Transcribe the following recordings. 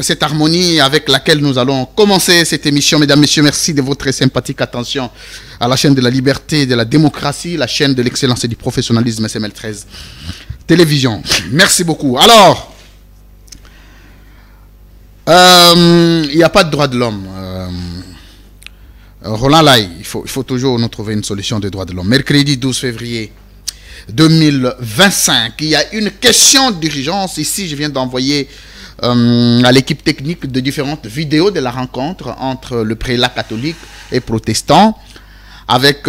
Cette harmonie avec laquelle nous allons commencer cette émission. Mesdames, Messieurs, merci de votre sympathique attention à la chaîne de la liberté et de la démocratie, la chaîne de l'excellence et du professionnalisme SML13 Télévision. Merci beaucoup. Alors, il n'y a pas de droit de l'homme. Roland Lai, il faut toujours nous trouver une solution de droits de l'homme. Mercredi 12 février 2025, il y a une question d'urgence. Ici, je viens d'envoyer à l'équipe technique de différentes vidéos de la rencontre entre le prélat catholique et protestant avec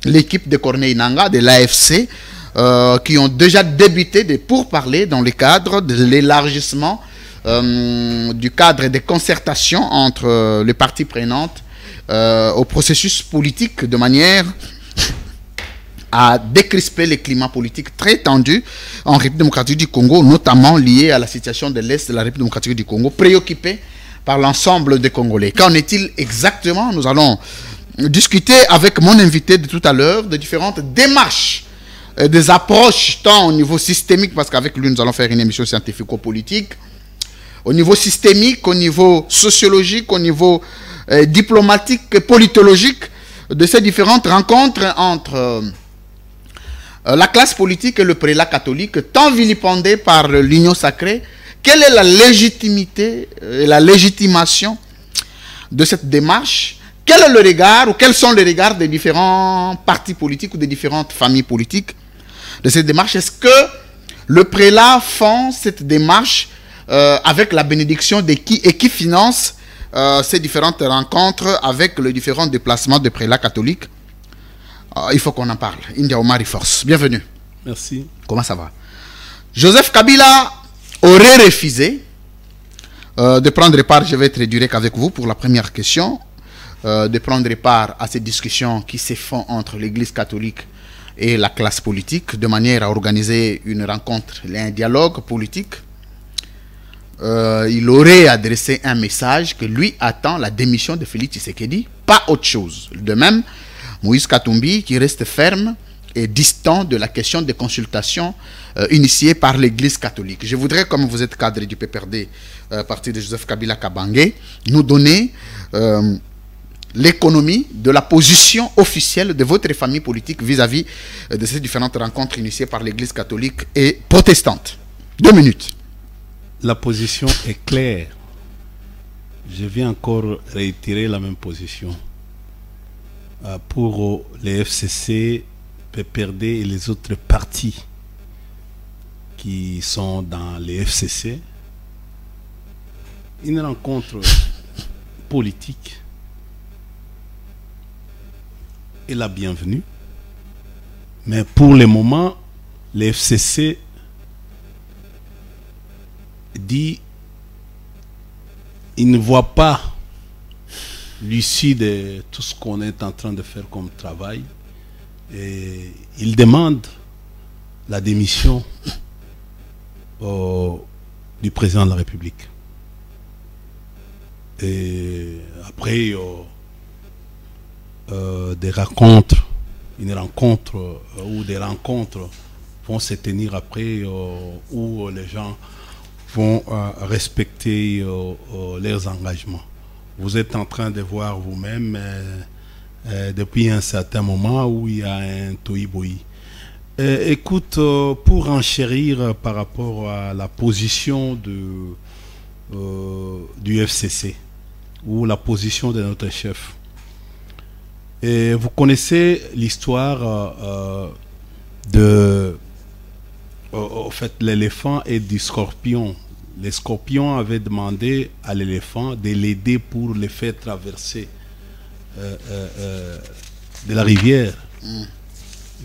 l'équipe de Corneille Nangaa de l'AFC qui ont déjà débuté des pourparlers dans le cadre de l'élargissement du cadre de concertation entre les parties prenantes au processus politique de manière à décrisper les climats politiques très tendus en République démocratique du Congo, notamment liés à la situation de l'Est de la République démocratique du Congo, préoccupée par l'ensemble des Congolais. Qu'en est-il exactement? Nous allons discuter avec mon invité de tout à l'heure de différentes démarches, des approches tant au niveau systémique, parce qu'avec lui nous allons faire une émission scientifico-politique, au niveau systémique, au niveau sociologique, au niveau diplomatique et politologique, de ces différentes rencontres entre la classe politique et le prélat catholique, tant vilipendé par l'union sacrée. Quelle est la légitimité et la légitimation de cette démarche? Quel est le regard ou quels sont les regards des différents partis politiques ou des différentes familles politiques de cette démarche? Est-ce que le prélat font cette démarche avec la bénédiction de qui et qui finance ces différentes rencontres avec les différents déplacements de prélats catholiques? Il faut qu'on en parle. India Omari Force, bienvenue. Merci. Comment ça va? Joseph Kabila aurait refusé de prendre part, je vais être direct avec vous pour la première question, de prendre part à ces discussions qui se font entre l'église catholique et la classe politique, de manière à organiser une rencontre, un dialogue politique. Il aurait adressé un message que lui attend la démission de Félix Tshisekedi, pas autre chose. De même, Moïse Katumbi qui reste ferme et distant de la question des consultations initiées par l'église catholique. Je voudrais, comme vous êtes cadre du PPRD, parti de Joseph Kabila Kabange, nous donner l'économie de la position officielle de votre famille politique vis-à-vis de ces différentes rencontres initiées par l'église catholique et protestante. 2 minutes. La position est claire. Je viens encore réitérer la même position. Pour les FCC, PPRD et les autres partis qui sont dans les FCC, une rencontre politique est la bienvenue. Mais pour le moment, les FCC dit il ne voit pas l'issue de tout ce qu'on est en train de faire comme travail et il demande la démission du président de la République. Et après des rencontres, une rencontre ou des rencontres vont se tenir après où les gens vont respecter leurs engagements. Vous êtes en train de voir vous-même depuis un certain moment où il y a un tohu-bohu. Écoute, pour enchérir par rapport à la position du FCC ou la position de notre chef, et vous connaissez l'histoire de au fait l'éléphant et du scorpion. Les scorpions avaient demandé à l'éléphant de l'aider pour le faire traverser de la rivière.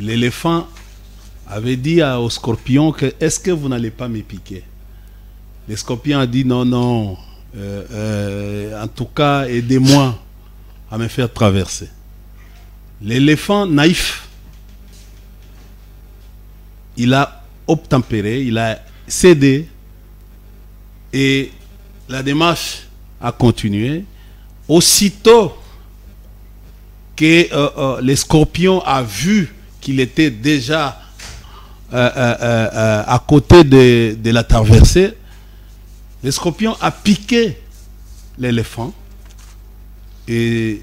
L'éléphant avait dit au scorpion que est-ce que vous n'allez pas me piquer? Le scorpion a dit non, non, en tout cas aidez-moi à me faire traverser. L'éléphant naïf, il a obtempéré, il a cédé. Et la démarche a continué. Aussitôt que les scorpions a vu qu'il était déjà à côté de la traversée, Le scorpion a piqué l'éléphant. Et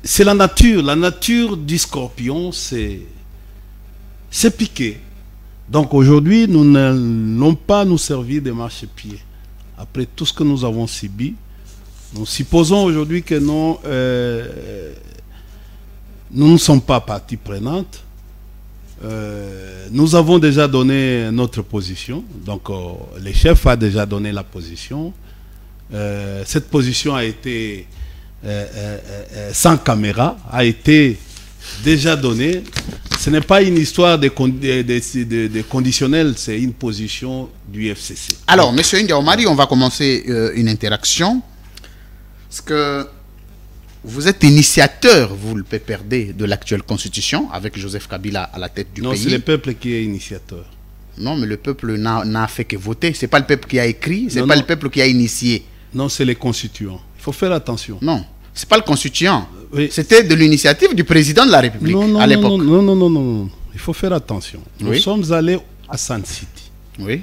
c'est la nature. La nature du scorpion, c'est piquer. Donc aujourd'hui, nous n'allons pas nous servir de marchepied. Après tout ce que nous avons subi, nous supposons aujourd'hui que nous ne sommes pas partie prenante. Nous avons déjà donné notre position. Donc le chef a déjà donné la position. Cette position a été sans caméra, a été déjà donnée. Ce n'est pas une histoire de conditionnel, c'est une position du FCC. Alors, M. Ndiaomari, on va commencer une interaction. Parce que vous êtes initiateur, vous le PPRD, de l'actuelle constitution, avec Joseph Kabila à la tête du pays. Non, c'est le peuple qui est initiateur. Non, mais le peuple n'a fait que voter. Ce n'est pas le peuple qui a écrit, ce n'est pas le peuple qui a initié. Non, c'est les constituants. Il faut faire attention. Non, ce n'est pas le constituant. Oui. C'était de l'initiative du président de la République à l'époque. Non. Il faut faire attention. Nous Oui. sommes allés à Sun City. Oui.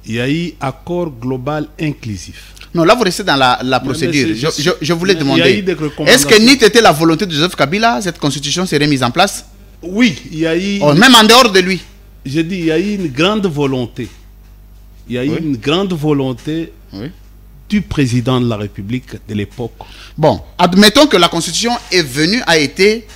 Il y a eu accord global inclusif. Non, là, vous restez dans la procédure. mais Je voulais il y a demander, eu des recommandations. est-ce que NIT était la volonté de Joseph Kabila, cette constitution serait mise en place? Oui, il y a eu... Même en dehors de lui. Je dis, il y a eu une grande volonté. Il y a eu une grande volonté du président de la République de l'époque. Bon, admettons que la constitution est venue, a été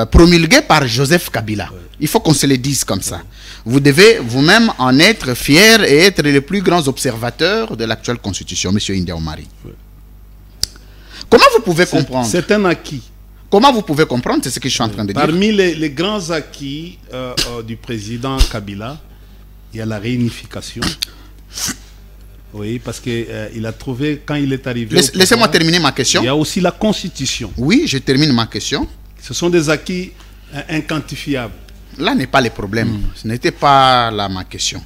promulguée par Joseph Kabila. Il faut qu'on se le dise comme ça. Vous devez vous-même en être fier et être les plus grands observateurs de l'actuelle constitution, M. Ndiaomari. Comment vous pouvez comprendre? C'est un acquis. Comment vous pouvez comprendre? C'est ce que je suis en train de dire. Parmi les grands acquis du président Kabila, il y a la réunification. Oui, parce qu'il a trouvé, quand il est arrivé... Laissez-moi terminer ma question. Il y a aussi la constitution. Oui, je termine ma question. Ce sont des acquis inquantifiables. Là n'est pas le problème. Ce n'était pas là ma question.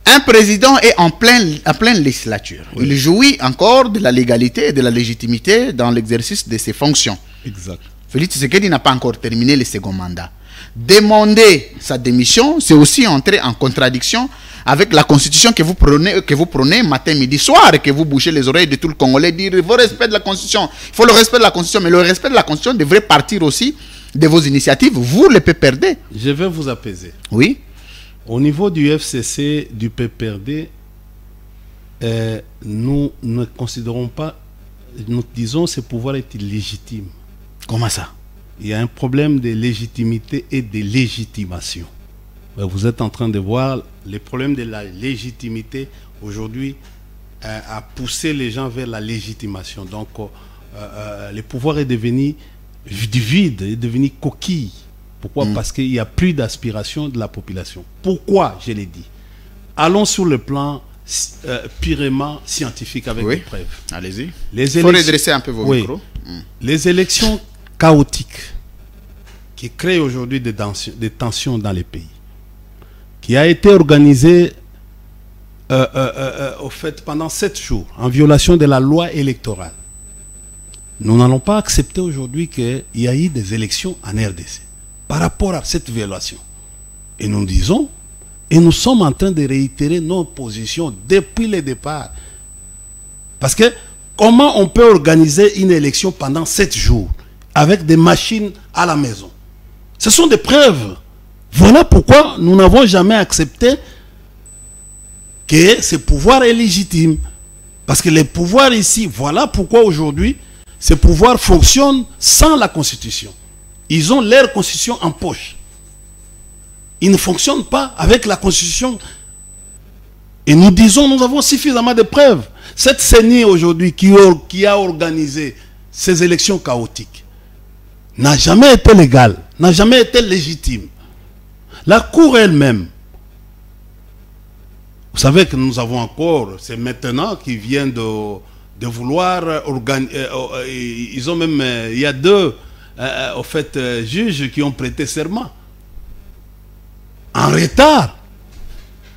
Un président est en pleine législature. Oui. Il jouit encore de la légalité et de la légitimité dans l'exercice de ses fonctions. Exact. Félix Tshisekedi n'a pas encore terminé le second mandat. Demander sa démission, c'est aussi entrer en contradiction avec la constitution que vous prenez matin, midi, soir, et que vous bouchez les oreilles de tout le Congolais, dire il faut le respect de la constitution. Il faut le respect de la constitution, mais le respect de la constitution devrait partir aussi de vos initiatives, vous le PPRD. Je vais vous apaiser. Oui. Au niveau du FCC, du PPRD, nous ne considérons pas, nous disons que ce pouvoir est illégitime. Comment ça? Il y a un problème de légitimité et de légitimation. Vous êtes en train de voir les problèmes de la légitimité aujourd'hui a poussé les gens vers la légitimation. Donc, le pouvoir est devenu du vide, est devenu coquille. Pourquoi? Parce qu'il n'y a plus d'aspiration de la population. Pourquoi? Je l'ai dit. Allons sur le plan purement scientifique avec des preuves. Allez-y. Il faut redresser un peu vos micros. Les élections chaotiques qui créent aujourd'hui des tensions dans les pays, qui a été organisée au fait pendant 7 jours en violation de la loi électorale. Nous n'allons pas accepter aujourd'hui qu'il y ait eu des élections en RDC par rapport à cette violation. Et nous disons, et nous sommes en train de réitérer nos positions depuis le départ. Parce que comment on peut organiser une élection pendant 7 jours avec des machines à la maison? Ce sont des preuves. Voilà pourquoi nous n'avons jamais accepté que ce pouvoir est légitime. Parce que les pouvoirs ici, voilà pourquoi aujourd'hui, ces pouvoirs fonctionnent sans la Constitution. Ils ont leur Constitution en poche. Ils ne fonctionnent pas avec la Constitution. Et nous disons, nous avons suffisamment de preuves. Cette CENI aujourd'hui qui a organisé ces élections chaotiques n'a jamais été légale, n'a jamais été légitime. La Cour elle-même, vous savez que nous avons encore, c'est maintenant qu'ils viennent de vouloir organiser, ils ont même, il y a 2 au fait, juges qui ont prêté serment en retard,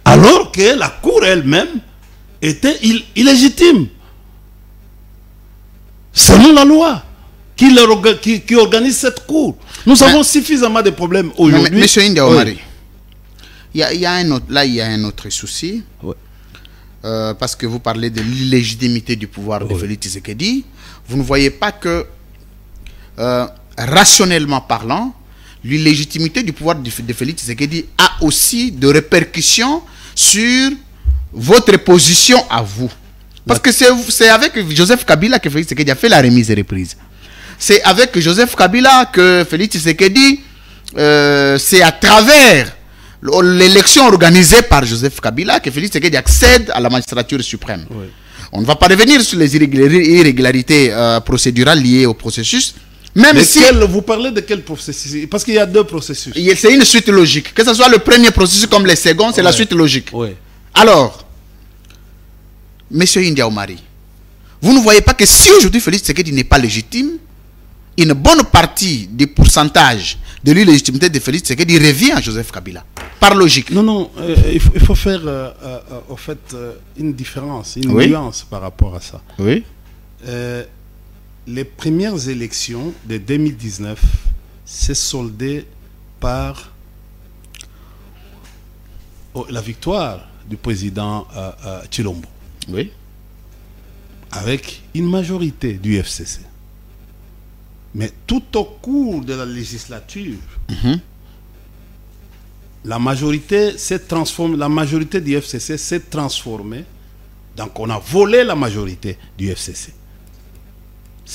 alors que la Cour elle-même était illégitime selon la loi qui organise cette Cour. Nous avons suffisamment de problèmes aujourd'hui. Monsieur Ndiaomari, Il y a un autre, là, il y a un autre souci. Ouais. Parce que vous parlez de l'illégitimité du pouvoir de Félix Tshisekedi. Vous ne voyez pas que, rationnellement parlant, l'illégitimité du pouvoir de Félix Tshisekedi a aussi de répercussions sur votre position à vous. Parce que c'est avec Joseph Kabila que Félix Tshisekedi a fait la remise et reprise. C'est avec Joseph Kabila que Félix Tshisekedi, c'est à travers l'élection organisée par Joseph Kabila que Félix Tshisekedi accède à la magistrature suprême. Oui. On ne va pas revenir sur les irrégularités procédurales liées au processus. Même si vous parlez de quel processus? Parce qu'il y a deux processus. C'est une suite logique. Que ce soit le premier processus comme les seconds, c'est la suite logique. Oui. Alors, Monsieur India Omari, vous ne voyez pas que si aujourd'hui Félix Tshisekedi n'est pas légitime, une bonne partie du pourcentage de l'illégitimité de Félix Tshisekedi revient à Joseph Kabila, par logique. Non, non, il faut faire en fait une différence, une nuance par rapport à ça. Oui. Les premières élections de 2019 s'est soldées par la victoire du président Tshilombo. Oui. Avec une majorité du FCC. Mais tout au cours de la législature, la majorité s'est transformée, la majorité du FCC s'est transformée. Donc on a volé la majorité du FCC.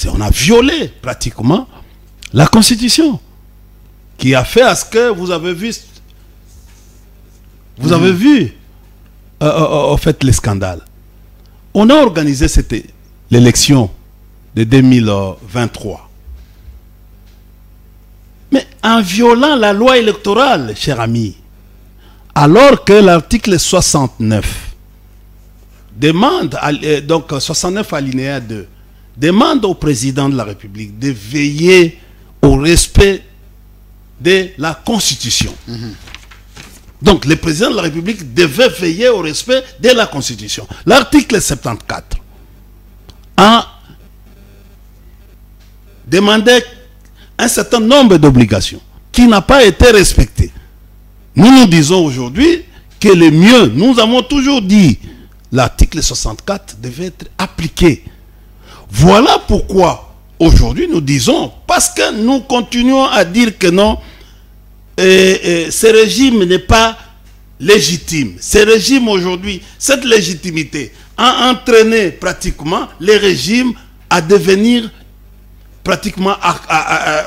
On a violé pratiquement la Constitution, qui a fait à ce que vous avez vu, en fait, les scandales. On a organisé l'élection de 2023. Mais en violant la loi électorale, cher ami, alors que l'article 69 demande, donc 69 alinéa 2, demande au président de la République de veiller au respect de la Constitution. Donc le président de la République devait veiller au respect de la Constitution. L'article 74 a demandé un certain nombre d'obligations qui n'a pas été respecté. Nous disons aujourd'hui que le mieux, nous avons toujours dit, l'article 64 devait être appliqué. Voilà pourquoi aujourd'hui nous disons, parce que nous continuons à dire que non, ce régime n'est pas légitime. Ce régime aujourd'hui, cette légitimité a entraîné pratiquement les régimes à devenir pratiquement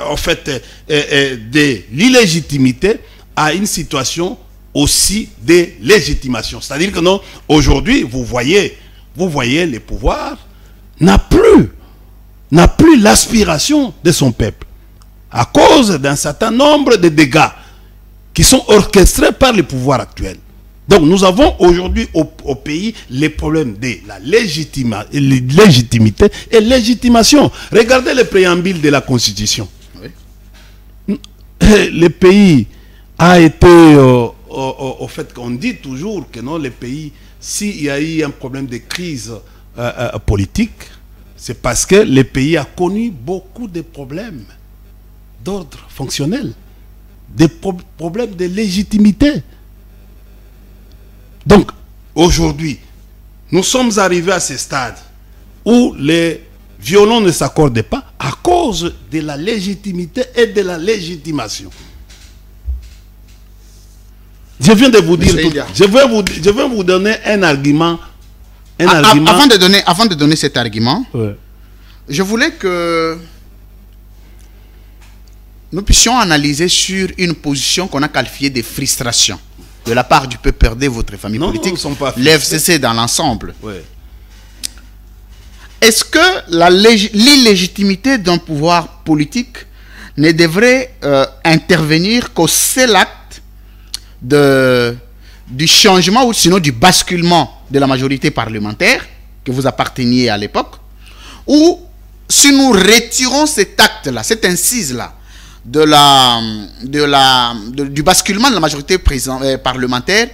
en fait de l'illégitimité à une situation aussi de légitimation. C'est-à-dire que non, aujourd'hui, vous voyez les pouvoirs n'a plus l'aspiration de son peuple à cause d'un certain nombre de dégâts qui sont orchestrés par les pouvoirs actuels. Donc nous avons aujourd'hui au pays les problèmes de la légitimité et légitimation. Regardez le préambule de la Constitution. Oui. Le pays a été, au fait qu'on dit toujours que non, le pays, s'il y a eu un problème de crise politique, c'est parce que le pays a connu beaucoup de problèmes d'ordre fonctionnel, des problèmes de légitimité. Donc, aujourd'hui, nous sommes arrivés à ce stade où les violons ne s'accordent pas à cause de la légitimité et de la légitimation. Je viens de vous dire, je vais vous donner un argument. Avant de donner cet argument, je voulais que nous puissions analyser sur une position qu'on a qualifiée de frustration de la part du PPRD, votre famille politique, l'FCC dans l'ensemble. Est-ce que l'illégitimité d'un pouvoir politique ne devrait intervenir qu'au seul acte du changement ou sinon du basculement de la majorité parlementaire que vous apparteniez à l'époque, ou si nous retirons cet acte-là, cette incise-là du basculement de la majorité parlementaire,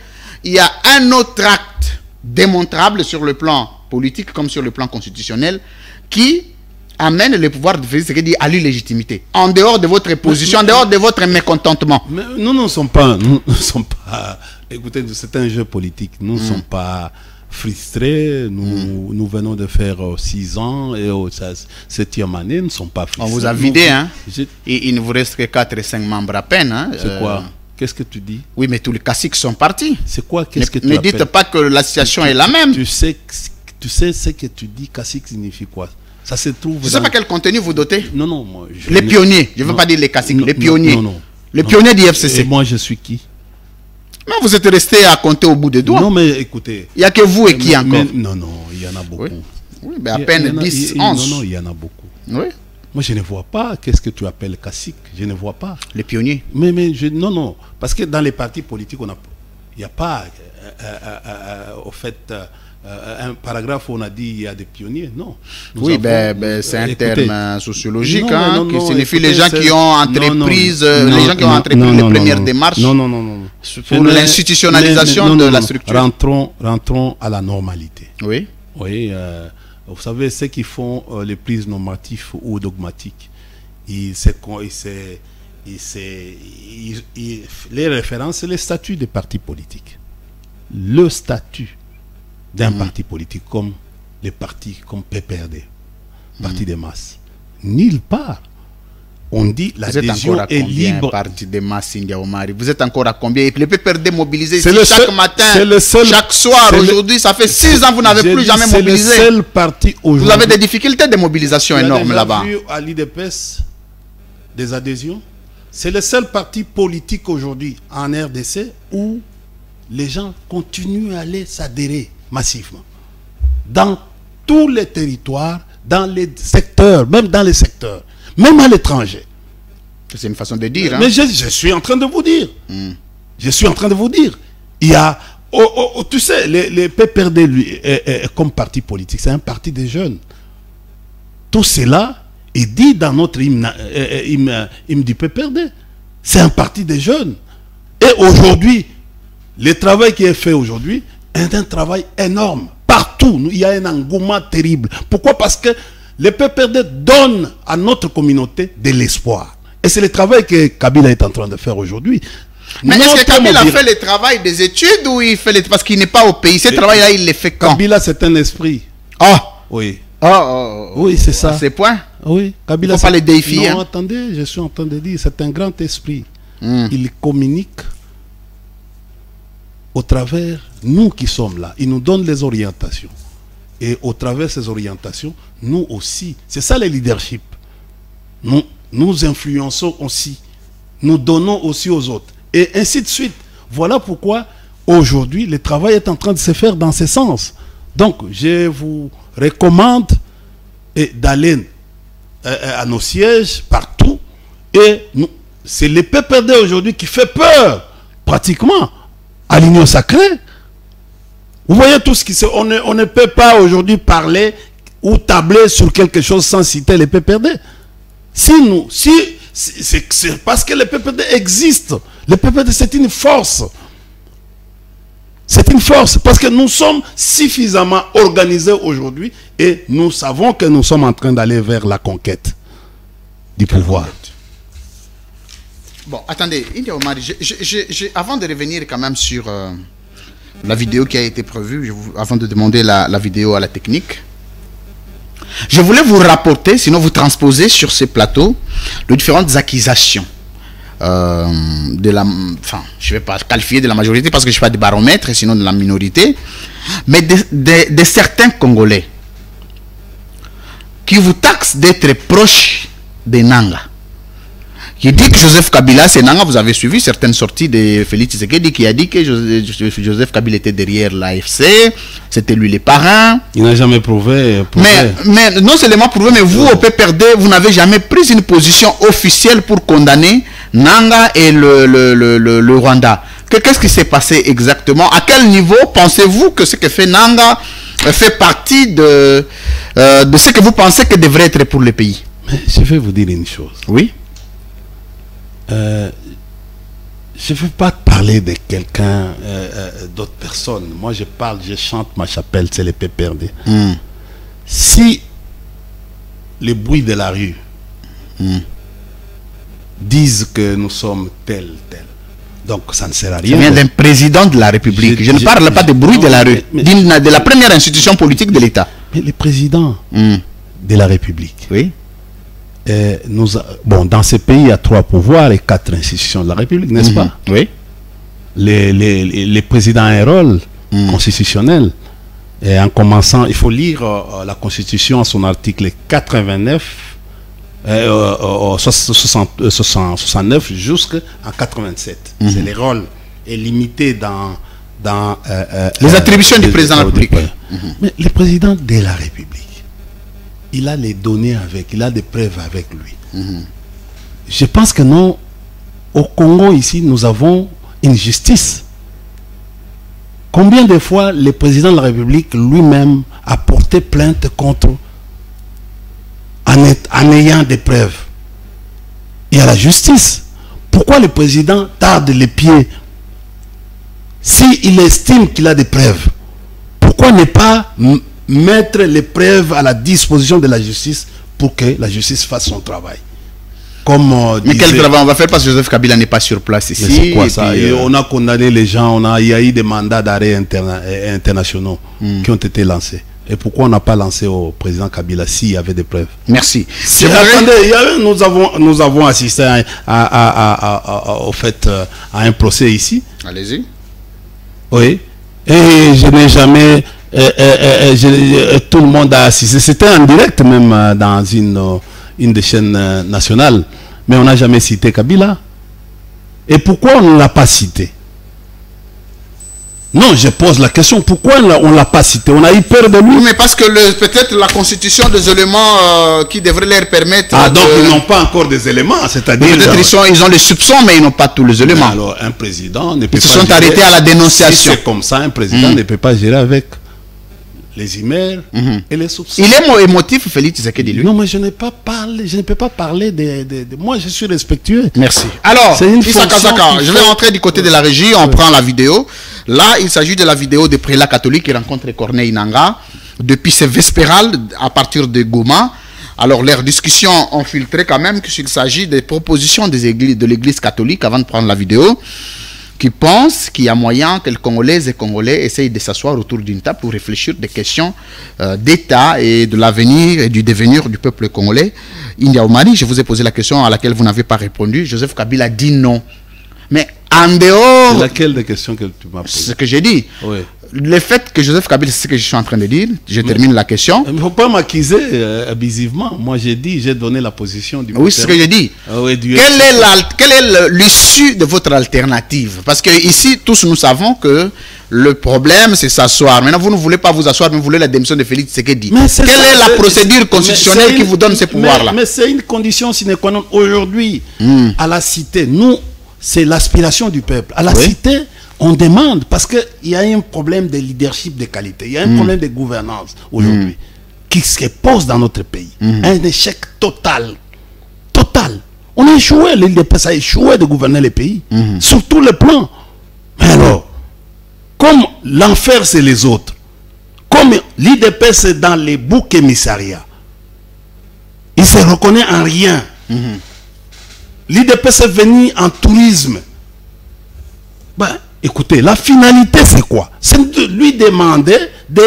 il y a un autre acte démontrable sur le plan politique comme sur le plan constitutionnel qui amène le pouvoir de Félix Tshisekedi à l'illégitimité, en dehors de votre position, en dehors de votre mécontentement. Mais nous ne sommes pas Écoutez, c'est un jeu politique. Nous ne sommes pas frustrés. Nous venons de faire 6 ans et au 7e année, nous ne sommes pas frustrés. On vous a vidé, hein? Et il ne vous reste que 4 et 5 membres à peine. Hein? C'est quoi? Qu'est-ce que tu dis? Oui, mais tous les caciques sont partis. C'est quoi? Qu'est-ce que tu Ne dites pas que la situation est la même. Tu sais ce que tu dis, cacique signifie quoi? Ça se trouve. Je ne sais pas quel contenu vous dotez. Non, non, moi. Les pionniers. Je ne veux pas dire les caciques, les pionniers. Non, non. Les pionniers du FCC. Et moi, je suis qui? Mais vous êtes resté à compter au bout des doigts. Non, mais écoutez. Il n'y a que vous et qui encore? Non, non, il y en a beaucoup. Oui, mais à peine 10, 11. Non, non, il y en a beaucoup. Oui. Moi, je ne vois pas. Qu'est-ce que tu appelles cacique? Je ne vois pas. Les pionniers. Mais non, non. Parce que dans les partis politiques, il n'y a pas, au fait, un paragraphe où on a dit il y a des pionniers. Non. Oui, c'est un terme sociologique qui signifie les gens qui ont entrepris les premières démarches pour l'institutionnalisation de la structure. Rentrons à la normalité. Oui. Oui, vous savez, ceux qui font les prises normatives ou dogmatiques, les références, c'est les statuts des partis politiques. Le statut d'un parti politique comme les partis comme PPRD, Parti des masses. Nulle part. On dit l'adhésion est libre. Parti des masses, India Omari. Vous êtes encore à combien? Et les PPRD mobilisés chaque matin, chaque soir. Aujourd'hui, ça fait 6 ans que vous n'avez plus jamais mobilisé. C'est le seul parti aujourd'hui. Vous avez des difficultés de mobilisation énormes là-bas. Vous avez vu à l'IDPS des adhésions? C'est le seul parti politique aujourd'hui en RDC où les gens continuent à aller s'adhérer massivement. Dans tous les territoires, dans les secteurs, même dans les secteurs, même à l'étranger. C'est une façon de dire. Mais je suis en train de vous dire. Je suis en train de vous dire. Il y a, tu sais, les PPRD, lui, comme parti politique, c'est un parti des jeunes. Tout cela est dit dans notre hymne du PPRD. C'est un parti des jeunes. Et aujourd'hui, le travail qui est fait aujourd'hui est un travail énorme. Partout, il y a un engouement terrible. Pourquoi? Parce que les PPRD donnent à notre communauté de l'espoir. Et c'est le travail que Kabila est en train de faire aujourd'hui. Mais est-ce que Kabila fait le travail des études ou il fait le... Parce qu'il n'est pas au pays. Ce travail-là, il le fait quand? Kabila, c'est un esprit. Ah! Oui. Oui, c'est ça. À ces points? Oui. Kabila, il ne faut pas les défier. Non, attendez, je suis en train de dire, c'est un grand esprit. Il communique au travers nous qui sommes là. Il nous donne les orientations. Et au travers de ces orientations, nous aussi, c'est ça le leadership. Nous influençons aussi. Nous donnons aussi aux autres. Et ainsi de suite. Voilà pourquoi aujourd'hui, le travail est en train de se faire dans ce sens. Donc, je vous recommande d'aller à nos sièges partout. Et c'est le PPRD aujourd'hui qui fait peur, pratiquement, à l'Union sacrée. Vous voyez tout ce qui se... On ne peut pas aujourd'hui parler ou tabler sur quelque chose sans citer les PPRD. C'est parce que les PPRD existent. Les PPRD, c'est une force. C'est une force parce que nous sommes suffisamment organisés aujourd'hui et nous savons que nous sommes en train d'aller vers la conquête du pouvoir. Bon, attendez, India Omari, avant de revenir quand même sur la vidéo qui a été prévue, avant de demander la vidéo à la technique, je voulais vous rapporter, sinon vous transposez sur ces plateaux, les différentes accusations de la... Enfin, je ne vais pas qualifier de la majorité parce que je ne suis pas des baromètres, sinon de la minorité, mais de certains Congolais qui vous taxent d'être proches des Nanga. Qui dit que Joseph Kabila, c'est Nanga. Vous avez suivi certaines sorties de Félix Tshisekedi qui a dit que Joseph Kabila était derrière l'AFC, c'était lui les parrains. Il n'a jamais prouvé. Mais non seulement prouvé, mais vous, au PPRD, vous n'avez jamais pris une position officielle pour condamner Nanga et le Rwanda. Qu'est-ce qui s'est passé exactement? À quel niveau pensez-vous que ce que fait Nanga fait partie de ce que vous pensez que devrait être pour le pays? Mais je vais vous dire une chose. Oui. Je ne veux pas parler de quelqu'un, d'autres personnes. Moi, je parle, je chante ma chapelle, c'est les PPRD. Si les bruits de la rue disent que nous sommes tel, Donc ça ne sert à rien. Ça vient d'un président de la République. Je ne parle pas de bruit de la rue, de la première institution politique de l'État. Mais le président de la République, oui. Bon, dans ce pays, il y a 3 pouvoirs et 4 institutions de la République, n'est-ce pas? Oui. Les présidents ont un rôle constitutionnel. Et en commençant, il faut lire la Constitution, son article 89, 69 jusqu'à 87. C'est le rôle est limité dans les attributions du président de la République. Mais le président de la République, il a les données avec, il a des preuves avec lui. Je pense que non, au Congo ici, nous avons une justice. Combien de fois le président de la République lui-même a porté plainte contre en ayant des preuves? Il y a la justice. Pourquoi le président tarde les pieds s'il estime qu'il a des preuves? Pourquoi ne pas mettre les preuves à la disposition de la justice pour que la justice fasse son travail? Mais quel travail on va faire parce que Joseph Kabila n'est pas sur place ici? C'est quoi ça? On a condamné les gens, il y a eu des mandats d'arrêt internationaux qui ont été lancés. Et pourquoi on n'a pas lancé au président Kabila s'il y avait des preuves? Merci. Attendez, nous avons assisté au fait à un procès ici. Allez-y. Oui. Et je n'ai jamais... tout le monde a assisté. C'était en direct même dans une des chaînes nationales. Mais on n'a jamais cité Kabila. Et pourquoi on ne l'a pas cité? Non, je pose la question, pourquoi on ne l'a pas cité? On a eu peur de lui. Mais parce que peut-être la constitution des éléments qui devraient leur permettre... Ah, donc ils n'ont pas encore des éléments, c'est-à-dire... Peut-être ils ont les soupçons, mais ils n'ont pas tous les éléments. Alors, un président ne peut pas... Ils se sont arrêtés à la dénonciation. Si c'est comme ça, un président ne peut pas gérer avec les humeurs et les soupçons. Il est émotif, Félix Tshisekedi, lui. Non, mais je n'ai pas parlé, je ne peux pas parler de... Moi, je suis respectueux. Merci. Alors, Issa Kazaka, je vais rentrer du côté de la régie, on prend la vidéo. Là, il s'agit de la vidéo des prélats catholiques qui rencontrent Corneille Nangaa depuis ces vespérales à partir de Goma. Alors, leurs discussions ont filtré quand même qu'il s'agit des propositions de l'Église catholique avant de prendre la vidéo, qui pensent qu'il y a moyen que les Congolaises et Congolais essayent de s'asseoir autour d'une table pour réfléchir des questions d'État et de l'avenir et du devenir du peuple congolais. India Omari, je vous ai posé la question à laquelle vous n'avez pas répondu. Joseph Kabila dit non. Mais en dehors... C'est laquelle des questions que tu m'as posées? Ce que j'ai dit. Oui. Le fait que Joseph Kabila, c'est ce que je suis en train de dire, je termine la question. Il ne faut pas m'accuser abusivement. Moi, j'ai donné la position du... Oui, c'est ce que j'ai dit. Quelle est l'issue de votre alternative? Parce que ici, tous nous savons que le problème, c'est s'asseoir. Maintenant, vous ne voulez pas vous asseoir, mais vous voulez la démission de Félix Tshisekedi. Quelle est la procédure constitutionnelle qui vous donne ces pouvoirs-là? Mais c'est une condition sine qua non. Aujourd'hui, à la cité, nous, c'est l'aspiration du peuple. À la cité, on demande, parce qu'il y a un problème de leadership de qualité, il y a un problème de gouvernance aujourd'hui qui se pose dans notre pays. Un échec total. Total. On a échoué, l'île de Pesse a échoué de gouverner le pays, sur tous les plans. Mais alors, comme l'enfer c'est les autres, comme l'IDP c'est dans les boucs émissariats, il ne se reconnaît en rien. L'IDP c'est venu en tourisme. Ben, écoutez, la finalité c'est quoi? C'est de lui demander de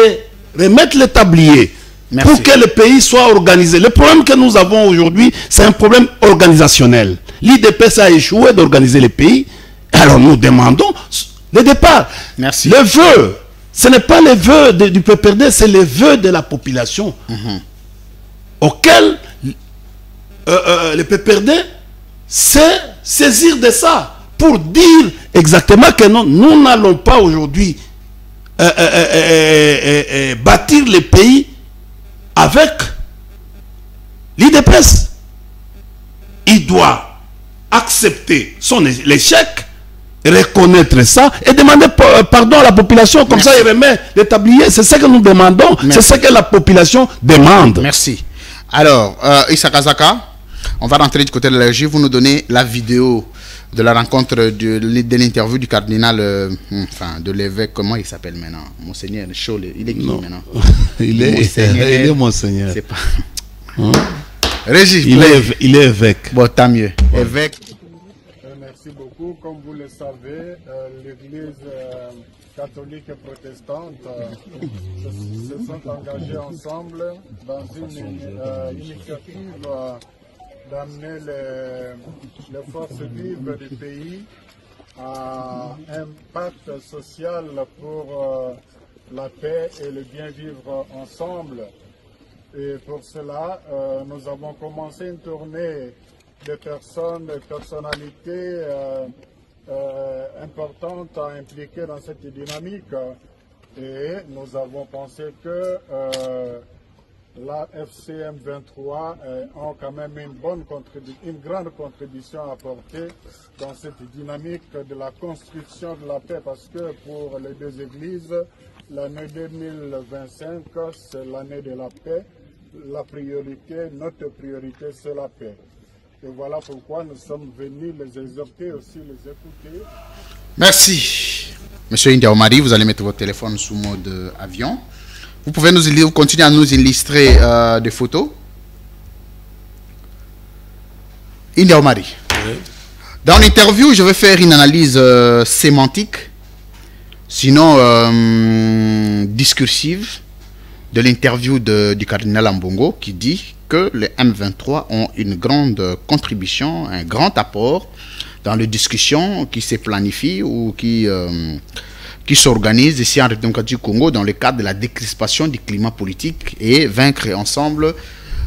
remettre le tablier pour que le pays soit organisé. Le problème que nous avons aujourd'hui, c'est un problème organisationnel. L'IDPS a échoué d'organiser le pays. Alors nous demandons le départ. Merci. Le vœu, ce n'est pas le vœu du PPRD, c'est le vœu de la population auquel le PPRD sait saisir de ça pour dire exactement que non, nous n'allons pas aujourd'hui bâtir le pays avec l'IDPS. Il doit accepter l'échec, reconnaître ça et demander pardon à la population. Comme ça, il remet le tablier. C'est ce que nous demandons. C'est ce que la population demande. Merci. Alors, Issa Kazaka, on va rentrer du côté de la régie. Vous nous donnez la vidéo de la rencontre de l'interview du cardinal, enfin de l'évêque, comment il s'appelle maintenant? Monseigneur Chaud, il est qui maintenant? Il est Monseigneur. C'est pas... Régis, il est évêque. Bon, tant mieux. Évêque. Merci beaucoup. beaucoup, comme vous le savez, l'Église catholique et protestante se sont engagés ensemble dans une initiative d'amener les forces vives du pays à un pacte social pour la paix et le bien vivre ensemble. Et pour cela, nous avons commencé une tournée de personnes, de personnalités importantes à impliquer dans cette dynamique. Et nous avons pensé que la FCM 23 ont quand même une grande contribution à apporter dans cette dynamique de la construction de la paix, parce que pour les deux églises, l'année 2025, c'est l'année de la paix. La priorité, notre priorité, c'est la paix. Et voilà pourquoi nous sommes venus les exhorter, aussi les écouter. Merci. Monsieur India Omari, vous allez mettre votre téléphone sous mode avion. Vous pouvez nous continuer à nous illustrer des photos. India Omari. Oui. Dans l'interview, je vais faire une analyse sémantique, sinon discursive, de l'interview du cardinal Ambongo, qui dit que les M23 ont une grande contribution, un grand apport dans les discussions qui se planifient ou qui s'organisent ici en République démocratique du Congo dans le cadre de la décrispation du climat politique et vaincre ensemble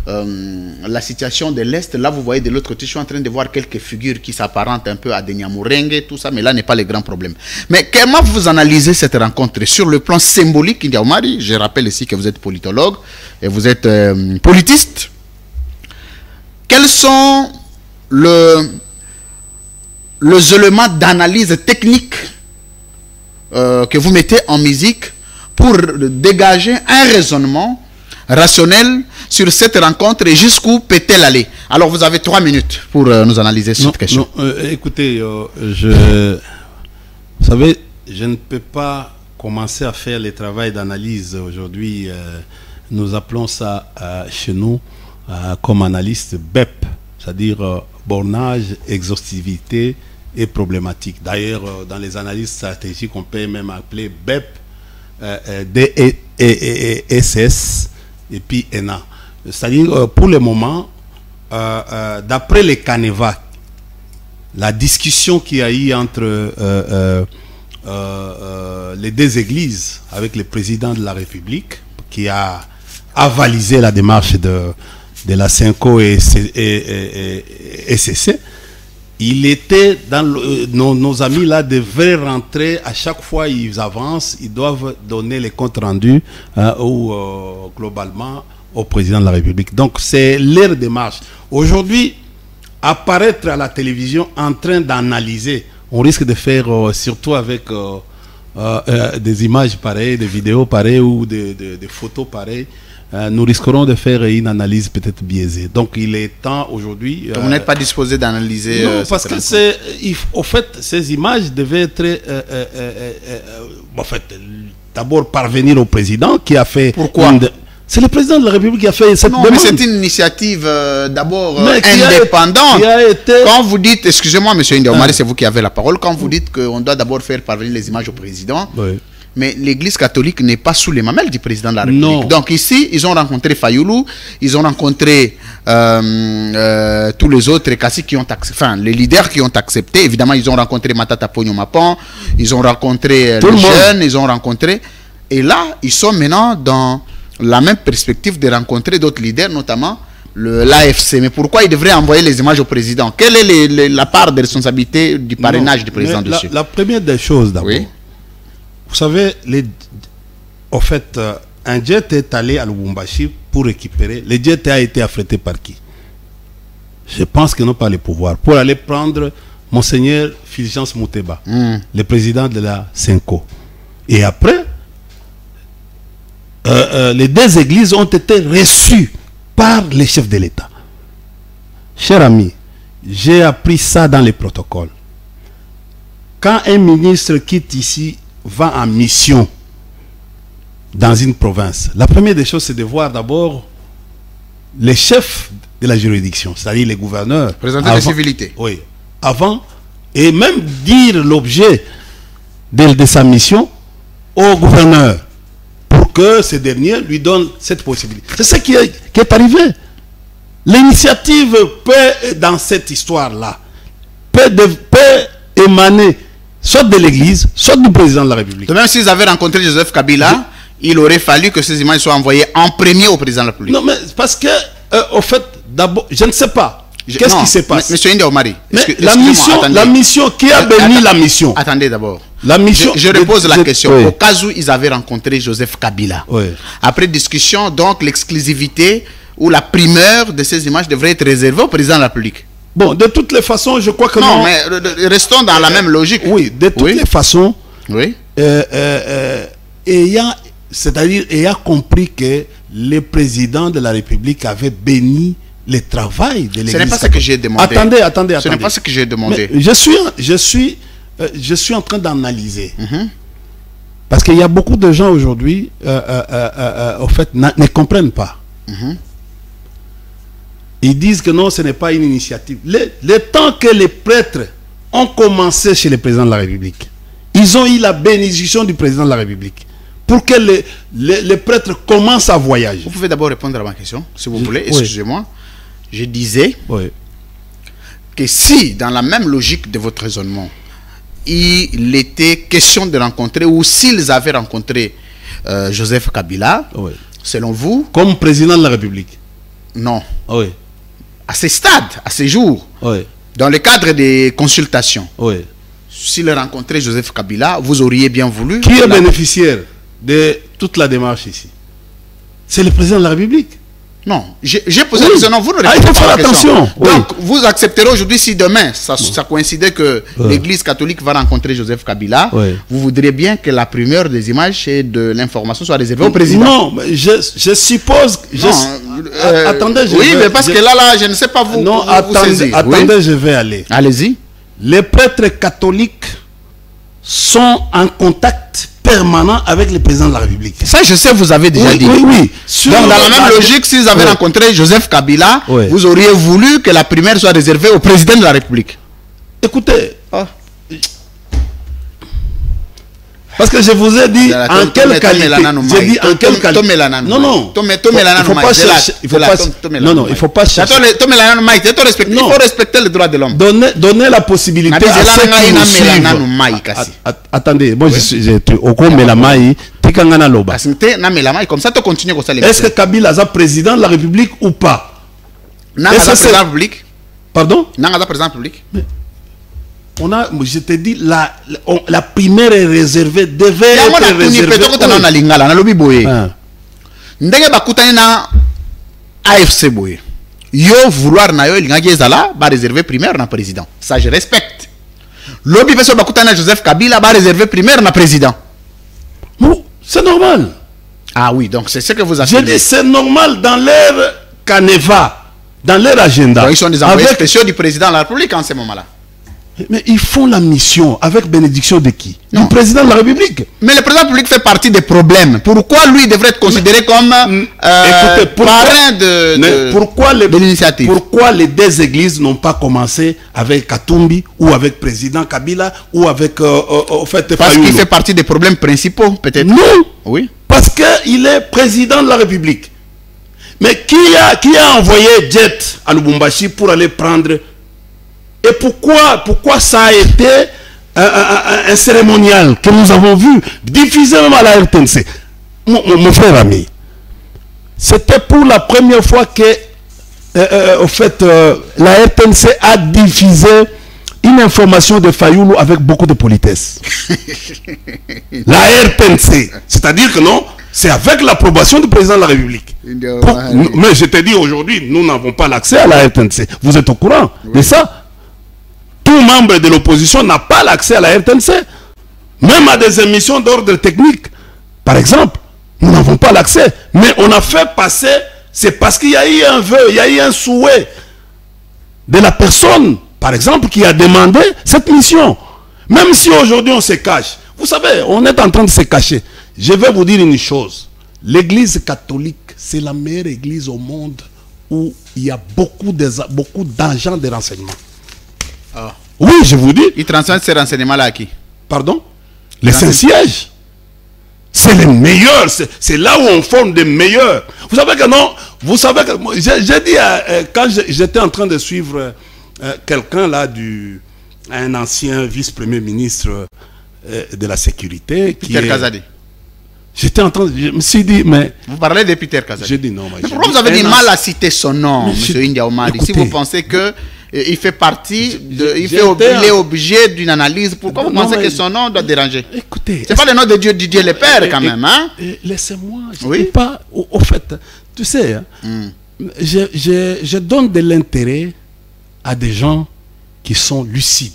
la situation de l'Est. Là, vous voyez de l'autre côté, je suis en train de voir quelques figures qui s'apparentent un peu à des Nyamurenge, tout ça, mais là n'est pas le grand problème. Mais comment vous analysez cette rencontre sur le plan symbolique, India Omari? Je rappelle ici que vous êtes politologue et vous êtes politiste. Quels sont les éléments d'analyse technique que vous mettez en musique pour dégager un raisonnement rationnel sur cette rencontre et jusqu'où peut-elle aller? Alors vous avez 3 minutes pour nous analyser cette question. Écoutez, vous savez, je ne peux pas commencer à faire le travail d'analyse aujourd'hui. Nous appelons ça chez nous comme analyste BEP, c'est-à-dire bornage, exhaustivité et problématique. D'ailleurs, dans les analyses stratégiques, on peut même appeler BEP, DSS et puis ENA. C'est-à-dire, pour le moment, d'après les Caneva, la discussion qu'il y a eu entre les deux églises avec le président de la République, qui a avalisé la démarche de la CENCO et SCC, il était dans nos amis là devaient rentrer à chaque fois ils avancent, ils doivent donner les comptes rendus globalement au président de la République. Donc c'est leur démarche. Aujourd'hui, apparaître à la télévision en train d'analyser, on risque de faire surtout avec des images pareilles, des vidéos pareilles ou des photos pareilles. Nous risquerons de faire une analyse peut-être biaisée. Donc il est temps aujourd'hui... Vous n'êtes pas disposé d'analyser... Non, parce que au fait, ces images devaient être... en fait, d'abord parvenir au président qui a fait... Pourquoi C'est le président de la République qui a fait cette demande. Non, mais c'est une initiative d'abord indépendante. Quand vous dites... Excusez-moi, monsieur India Omari, c'est vous qui avez la parole. Quand vous dites qu'on doit d'abord faire parvenir les images au président... Oui. Mais l'Église catholique n'est pas sous les mamelles du président de la République. Non. Donc ici, ils ont rencontré Fayoulou, ils ont rencontré tous les autres qui ont les leaders qui ont accepté. Évidemment, ils ont rencontré Matata Pogno-Mapan, ils ont rencontré les jeunes, ils ont rencontré. Et là, ils sont maintenant dans la même perspective de rencontrer d'autres leaders, notamment l'AFC. Mais pourquoi ils devraient envoyer les images au président? Quelle est la part de responsabilité du parrainage du président dessus? La première des choses d'abord. Oui. Vous savez, en fait, un jet est allé à Lubumbashi pour récupérer. Le jet a été affrété par qui? Je pense qu'ils n'ont pas le pouvoir. Pour aller prendre Monseigneur Fulgence Mouteba, le président de la CENCO. Et après, les deux églises ont été reçues par les chefs de l'État. Cher ami, j'ai appris ça dans les protocoles. Quand un ministre quitte ici, va en mission dans une province, la première des choses, c'est de voir d'abord les chefs de la juridiction, c'est-à-dire les gouverneurs. Présenter la civilité. Oui. Avant et même dire l'objet de sa mission au gouverneur pour que ce dernier lui donne cette possibilité. C'est ce qui est arrivé. L'initiative peut, dans cette histoire-là, peut émaner soit de l'Église, soit du président de la République. Même s'ils avaient rencontré Joseph Kabila, il aurait fallu que ces images soient envoyées en premier au président de la République. Non, mais parce que, au fait, d'abord, je ne sais pas. Qu'est-ce qui se passe? Monsieur Inde Omari, la mission, qui a béni la mission? Attendez d'abord. La mission, je repose la question. Oui. Au cas où ils avaient rencontré Joseph Kabila, oui. Après discussion, donc l'exclusivité ou la primeur de ces images devrait être réservée au président de la République. Bon, de toutes les façons, je crois que non. Non, mais restons dans la même logique. Oui, de toutes les façons, oui. ayant compris que le président de la République avait béni le travail de l'Église. Ce n'est pas ce que j'ai demandé. Attendez. Ce n'est pas ce que j'ai demandé. Mais je suis en train d'analyser. Parce qu'il y a beaucoup de gens aujourd'hui, en fait, ne comprennent pas. Ils disent que non, ce n'est pas une initiative. Le temps que les prêtres ont commencé chez le président de la République, ils ont eu la bénédiction du président de la République pour que les prêtres commencent à voyager. Vous pouvez d'abord répondre à ma question, si vous voulez. Excusez-moi. Je disais que si, dans la même logique de votre raisonnement, il était question de rencontrer, ou s'ils avaient rencontré Joseph Kabila, selon vous... Comme président de la République? Non. Oui. À ces stades, à ces jours, dans le cadre des consultations, s'il rencontrait Joseph Kabila, vous auriez bien voulu... Qui est bénéficiaire de toute la démarche ici? C'est le président de la République. Non, j'ai posé la question, non, vous ne répondez il faut pas faire à la question. attention. Donc, vous accepterez aujourd'hui, si demain, ça coïncidait que l'Église catholique va rencontrer Joseph Kabila, vous voudriez bien que la primeur des images et de l'information soit réservée au président? Non, je suppose... attendez, mais parce que là, je ne sais pas vous... Non, attendez, je vais aller. Allez-y. Les prêtres catholiques sont en contact permanent avec le président de la République. Ça, je sais, vous avez déjà dit. Oui. Donc, dans la même logique, s'ils avaient rencontré Joseph Kabila, vous auriez voulu que la primaire soit réservée au président de la République. Écoutez, parce que je vous ai dit en quelle qualité. J'ai dit en quelle qualité. Non. Il faut pas chercher. Il faut respecter les droits de l'homme. Donner la possibilité à ceux qui nous suivent. Attendez, moi j'ai au Melamai, Tikangana Loba. Comme ça, tu continues comme ça. Est-ce que Kabila est président de la République ou pas? Est-ce que c'est la République? Pardon? Président de la République. Je te dis, la primaire est réservée, devait être réservée. AFC boye. Yo vouloir na yo linga ezala ba réserver primaire na président. Ça je respecte. Lobby peso bakutana Joseph Kabila ba réserver primaire na président. C'est normal. Ah oui, donc c'est ce que vous affirmez. Je dis c'est normal dans leur canevas, dans leur agenda. Donc, ils sont des envoyés spéciaux du président de la République en ce moment-là. Mais ils font la mission avec bénédiction de qui? Du président de la République. Mais le président de la République fait partie des problèmes. Pourquoi lui devrait être considéré comme parrain de l'initiative? Pourquoi les deux églises n'ont pas commencé avec Katumbi ou avec président Kabila ou avec parce qu'il fait partie des problèmes principaux, peut-être. Non. Oui. Parce qu'il est président de la République. Mais qui a envoyé Jet à Lubumbashi pour aller prendre? Et pourquoi ça a été un cérémonial que nous avons vu, diffusé même à la RTNC? Mon frère ami, c'était pour la première fois que la RTNC a diffusé une information de Fayoulou avec beaucoup de politesse. La RTNC, c'est-à-dire que non, c'est avec l'approbation du président de la République. Mais je te dis aujourd'hui, nous n'avons pas l'accès à la RTNC. Vous êtes au courant de ça? Tout membre de l'opposition n'a pas l'accès à la RTNC. Même à des émissions d'ordre technique. Par exemple, nous n'avons pas l'accès. Mais on a fait passer, c'est parce qu'il y a eu un vœu, il y a eu un souhait de la personne, par exemple, qui a demandé cette mission. Même si aujourd'hui on se cache. Vous savez, on est en train de se cacher. Je vais vous dire une chose. L'église catholique, c'est la meilleure église au monde où il y a beaucoup d'agents de renseignement. Oui, je vous dis. Ils transmettent ces renseignements-là à qui? Pardon? Les Saint-Sièges. C'est les meilleurs. C'est là où on forme des meilleurs. Vous savez que non. Vous savez que j'ai dit quand j'étais en train de suivre quelqu'un là un ancien vice-premier ministre de la sécurité. Peter Kazadi. J'étais en train de... Je me suis dit, mais... Vous parlez de Peter Kazadi. J'ai dit non. Mais pourquoi vous avez du mal à citer son nom, M. India Omari? Si vous pensez que il fait partie il est obligé d'une analyse, pourquoi vous pensez que son nom doit déranger? Écoutez... C'est pas le nom de Dieu Didier le Père quand même, hein? Laissez-moi, je ne dis pas... Au fait, tu sais, je donne de l'intérêt à des gens qui sont lucides.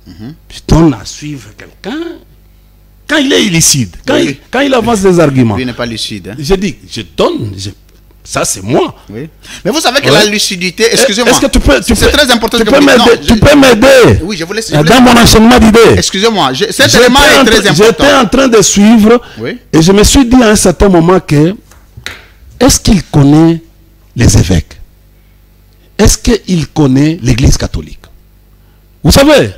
Je donne à suivre quelqu'un quand il est illicide, quand il avance des arguments. Il n'est pas lucide. Hein? Je dis, je donne, ça c'est moi. Oui. Mais vous savez que la lucidité, excusez-moi, est-ce que c'est très important. Tu peux m'aider. Oui, je vous laisse. Dans mon enchaînement d'idées. Excusez-moi, cet élément est très important. J'étais en train de suivre et je me suis dit à un certain moment que est-ce qu'il connaît les évêques? Est-ce qu'il connaît l'Église catholique? Vous savez,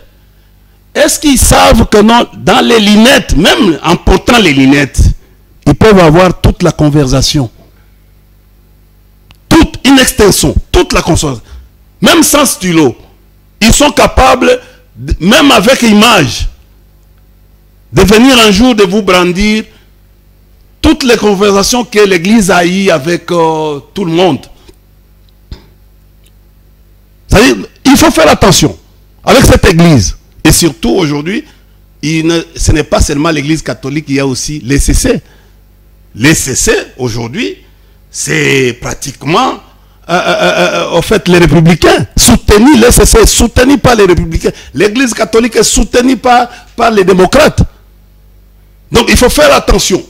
est-ce qu'ils savent que non, dans les lunettes, même en portant les lunettes, ils peuvent avoir toute la conversation, toute une extension, toute la conversation, même sans stylo, ils sont capables, même avec image, de venir un jour de vous brandir toutes les conversations que l'Église a eues avec tout le monde. C'est-à-dire, il faut faire attention avec cette Église. Et surtout aujourd'hui, ce n'est pas seulement l'Église catholique, il y a aussi les CC. Les CC, aujourd'hui, c'est pratiquement, en fait, les républicains. Soutenus, les CC, soutenus par les républicains. L'Église catholique est soutenue par les démocrates. Donc, il faut faire attention.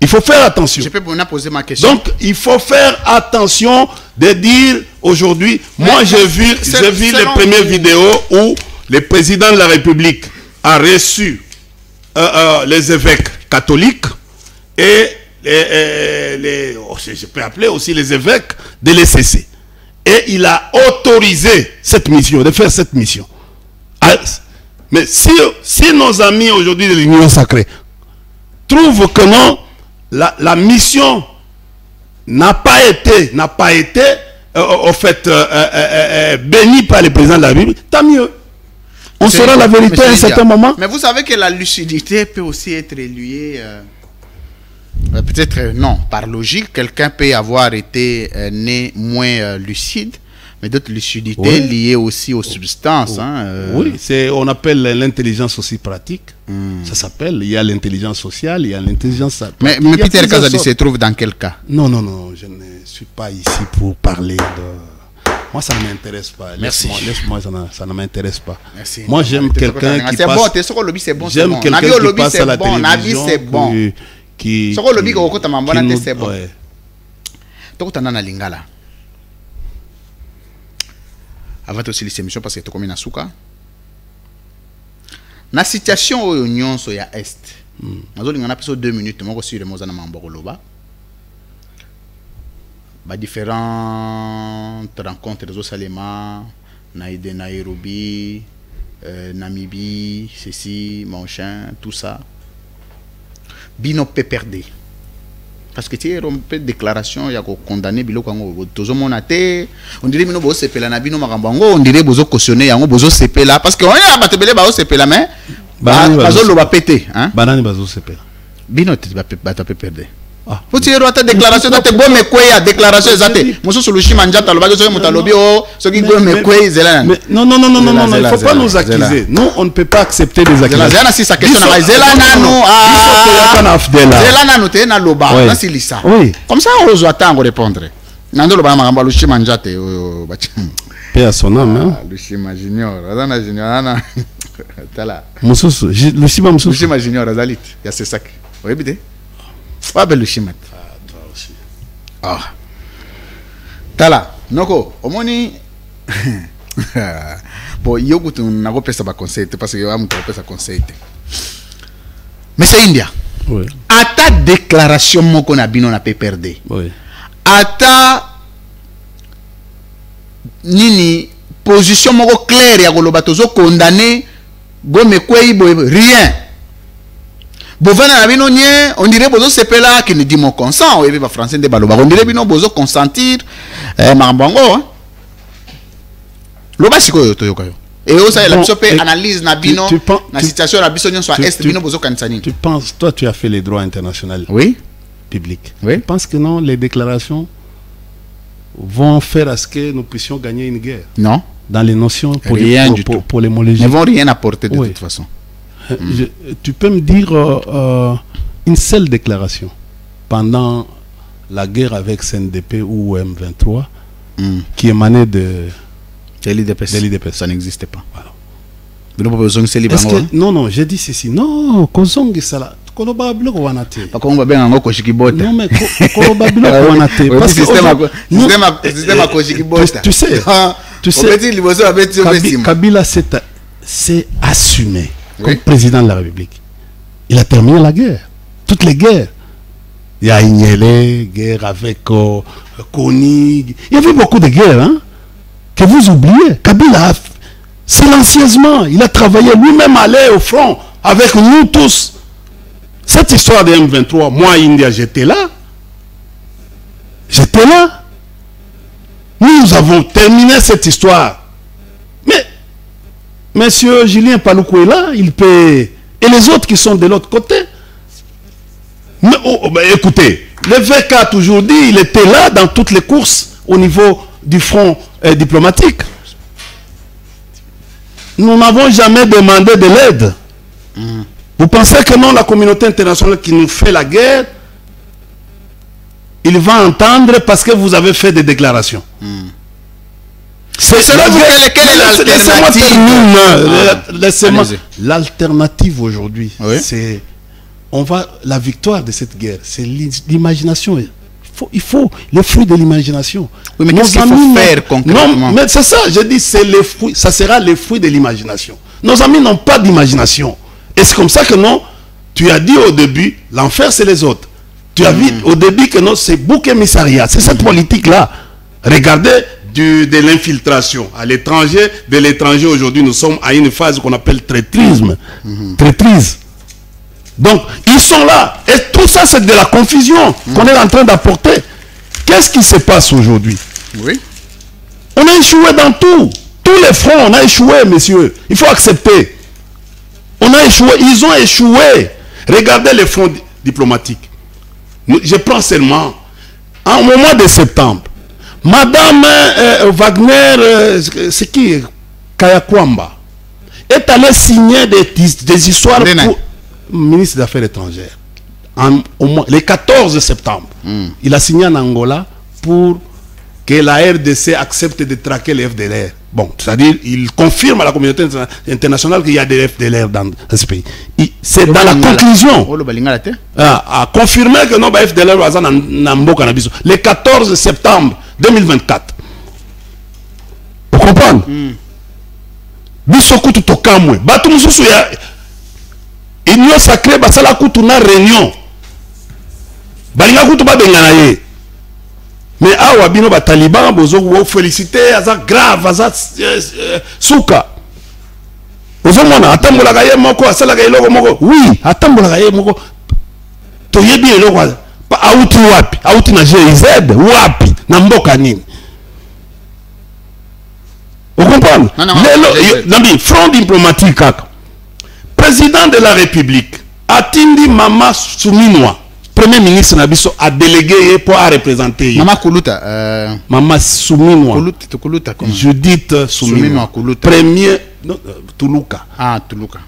Il faut faire attention. Je peux vous poser ma question. Donc, il faut faire attention de dire aujourd'hui, moi j'ai vu les premières vidéos où le président de la République a reçu les évêques catholiques et je peux appeler aussi les évêques de l'ECC. Et il a autorisé cette mission, de faire cette mission. Mais si nos amis aujourd'hui de l'Union sacrée trouvent que non, la mission n'a pas été en fait bénie par le président de la République, tant mieux. On saura la vérité à un certain moment. Mais vous savez que la lucidité peut aussi être liée, peut-être non, par logique, quelqu'un peut avoir été né moins lucide, mais d'autres lucidités liées aussi aux substances. Oui, on appelle l'intelligence aussi pratique. Ça s'appelle, il y a l'intelligence sociale, il y a l'intelligence pratique. Mais Peter Kazadi se trouve dans quel cas? Non, je ne suis pas ici pour parler de... Moi, ça ne m'intéresse pas. Laisse-moi, ça ne m'intéresse pas. Merci. Moi, j'aime quelqu'un qui passe... C'est bon, j'aime quelqu'un qui passe à la télévision. C'est bon. Qui c'est bon. Donc, tu as un lingala. Avant aussi les émissions, parce que tu as comme Souka. La situation où l'Union est à Est, nous avons 2 minutes, nous avons reçu le mot de Mambogoloba. Différentes rencontres de Salema, Nairobi, Namibie, ceci, Monchin, tout ça. Bino peut perdre. Parce que tu as une déclaration, il y a condamné Bilo Kango. On dirait que nous sepela na bino makambango, on dirait bozo cautionner yango bozo sepela parce que on a batebele bazo sepela mais bazo lo ba pété hein. Banani bazo sepela. Bino te ba perdre. Faut tirer ta déclaration ta bon me quoi ya déclaration exacte. Moso solution manjata lo ba zo mutalobi o so ki go me quoi zela. Non, il faut pas nous accuser. Nous on ne peut pas accepter des accusations. Zela si sa question na zela nanu zela nanu te na loba na silisa. Comme ça on doit attendre répondre. Nando lo ba makamba lushi manjate o ba. Paix à son âme hein. Lushima Junior, Azana Junior ana. Tala. Mususu, Lushima Mususu. Lushima Junior Azalit, ya c'est ça. Oui bide. Pas belle Lushima. Toi aussi. Tala, noko, omoni bon, yoku tu nako pesa ba conseil parce que yo amu pesa conseil. Mais c'est India. Oui. Ata déclaration moko na bino na pe perdre. Oui. Ata nini position moko claire ya koloba tozo condamner Gome Kwei rien. Bovana na bino nye, on dirait bozo sepela qui ne dit mon consent, ou ba français de baloba. On dirait bino bozo consentir marambango hein. Loba siko yo toyoka yo. Et aussi la biso pe analyse na bino na situation la biso soit est bino bozo kansani. Tu penses, toi tu as fait les droits internationaux. Oui. Publics. Oui. Tu penses que non, les déclarations vont faire à ce que nous puissions gagner une guerre? Non. Dans les notions pour l'hémorragie. Ils ne vont rien apporter de toute façon. Tu peux me dire une seule déclaration pendant la guerre avec CNDP ou M23 qui émanait de l'IDPS. Ça n'existait pas. Voilà. Non, non, j'ai dit ceci. Non, Kozongi Sala. Non, mais tu sais, Kabila s'est assumé comme président de la République. Il a terminé la guerre. Toutes les guerres. Il y a Ignele, guerre avec Kony. Il y avait beaucoup de guerres hein, que vous oubliez. Kabila, silencieusement, il a travaillé lui-même, allé au front avec nous tous. Cette histoire de M23, moi, India, j'étais là. J'étais là. Nous avons terminé cette histoire. Mais, monsieur Julien Paloukou est là, il peut... Et les autres qui sont de l'autre côté. Mais, écoutez, le VK a toujours dit, il était là dans toutes les courses au niveau du front diplomatique. Nous n'avons jamais demandé de l'aide. Vous pensez que non, la communauté internationale qui nous fait la guerre, il va entendre parce que vous avez fait des déclarations. C'est l'alternative aujourd'hui. C'est la victoire de cette guerre. C'est l'imagination. Il faut les fruits de l'imagination. Oui, mais qu'est-ce qu'il faut faire concrètement? Non, mais c'est ça, je dis, c'est les fruits, ça sera les fruits de l'imagination. Nos amis n'ont pas d'imagination. Et c'est comme ça que non, tu as dit au début, l'enfer c'est les autres. Tu as dit au début que non, c'est bouc émissariat. C'est cette politique-là. Regardez de l'infiltration à l'étranger. De l'étranger, aujourd'hui, nous sommes à une phase qu'on appelle traîtrisme. Traîtrise. Donc, ils sont là. Et tout ça, c'est de la confusion qu'on est en train d'apporter. Qu'est-ce qui se passe aujourd'hui? Oui. On a échoué dans tout. Tous les fronts, on a échoué, messieurs. Il faut accepter. On a échoué, ils ont échoué. Regardez les fronts diplomatiques. Je prends seulement, au mois de septembre, Madame Wagner, c'est qui? Kayakwamba, est allée signer des histoires pour ministre des Affaires étrangères. Le 14 septembre, il a signé en Angola pour que la RDC accepte de traquer les FDLR. Bon, c'est-à-dire, il confirme à la communauté internationale qu'il y a des FDLR dans ce pays. C'est dans la conclusion. À confirmer que non, FDLR le 14 septembre 2024. Vous comprenez? Bisoku tutokamwe. Batu mususu ya Union sacrée basala kutu na réunion. Balinga kutu ba bengana ye. Mais awa bino ba taliban bozo wo féliciter aza grave aza suka. Ozo mona atambola ka ye moko asala ka eloko moko. Oui, atambola ka ye moko. To yebi eloko pa auti wapi? Auti na GIZ wapi? Na mboka nini? Vous comprenez? Non, front diplomatique kaka. Président de la République atindi Mama Souminwa. Premier ministre Nabiso a délégué pour représenter. Mama Kuluta. Mama Souminwa. Kuluta comment? Judith Souminwa. Premier. Tuluka. Ah, Tuluka.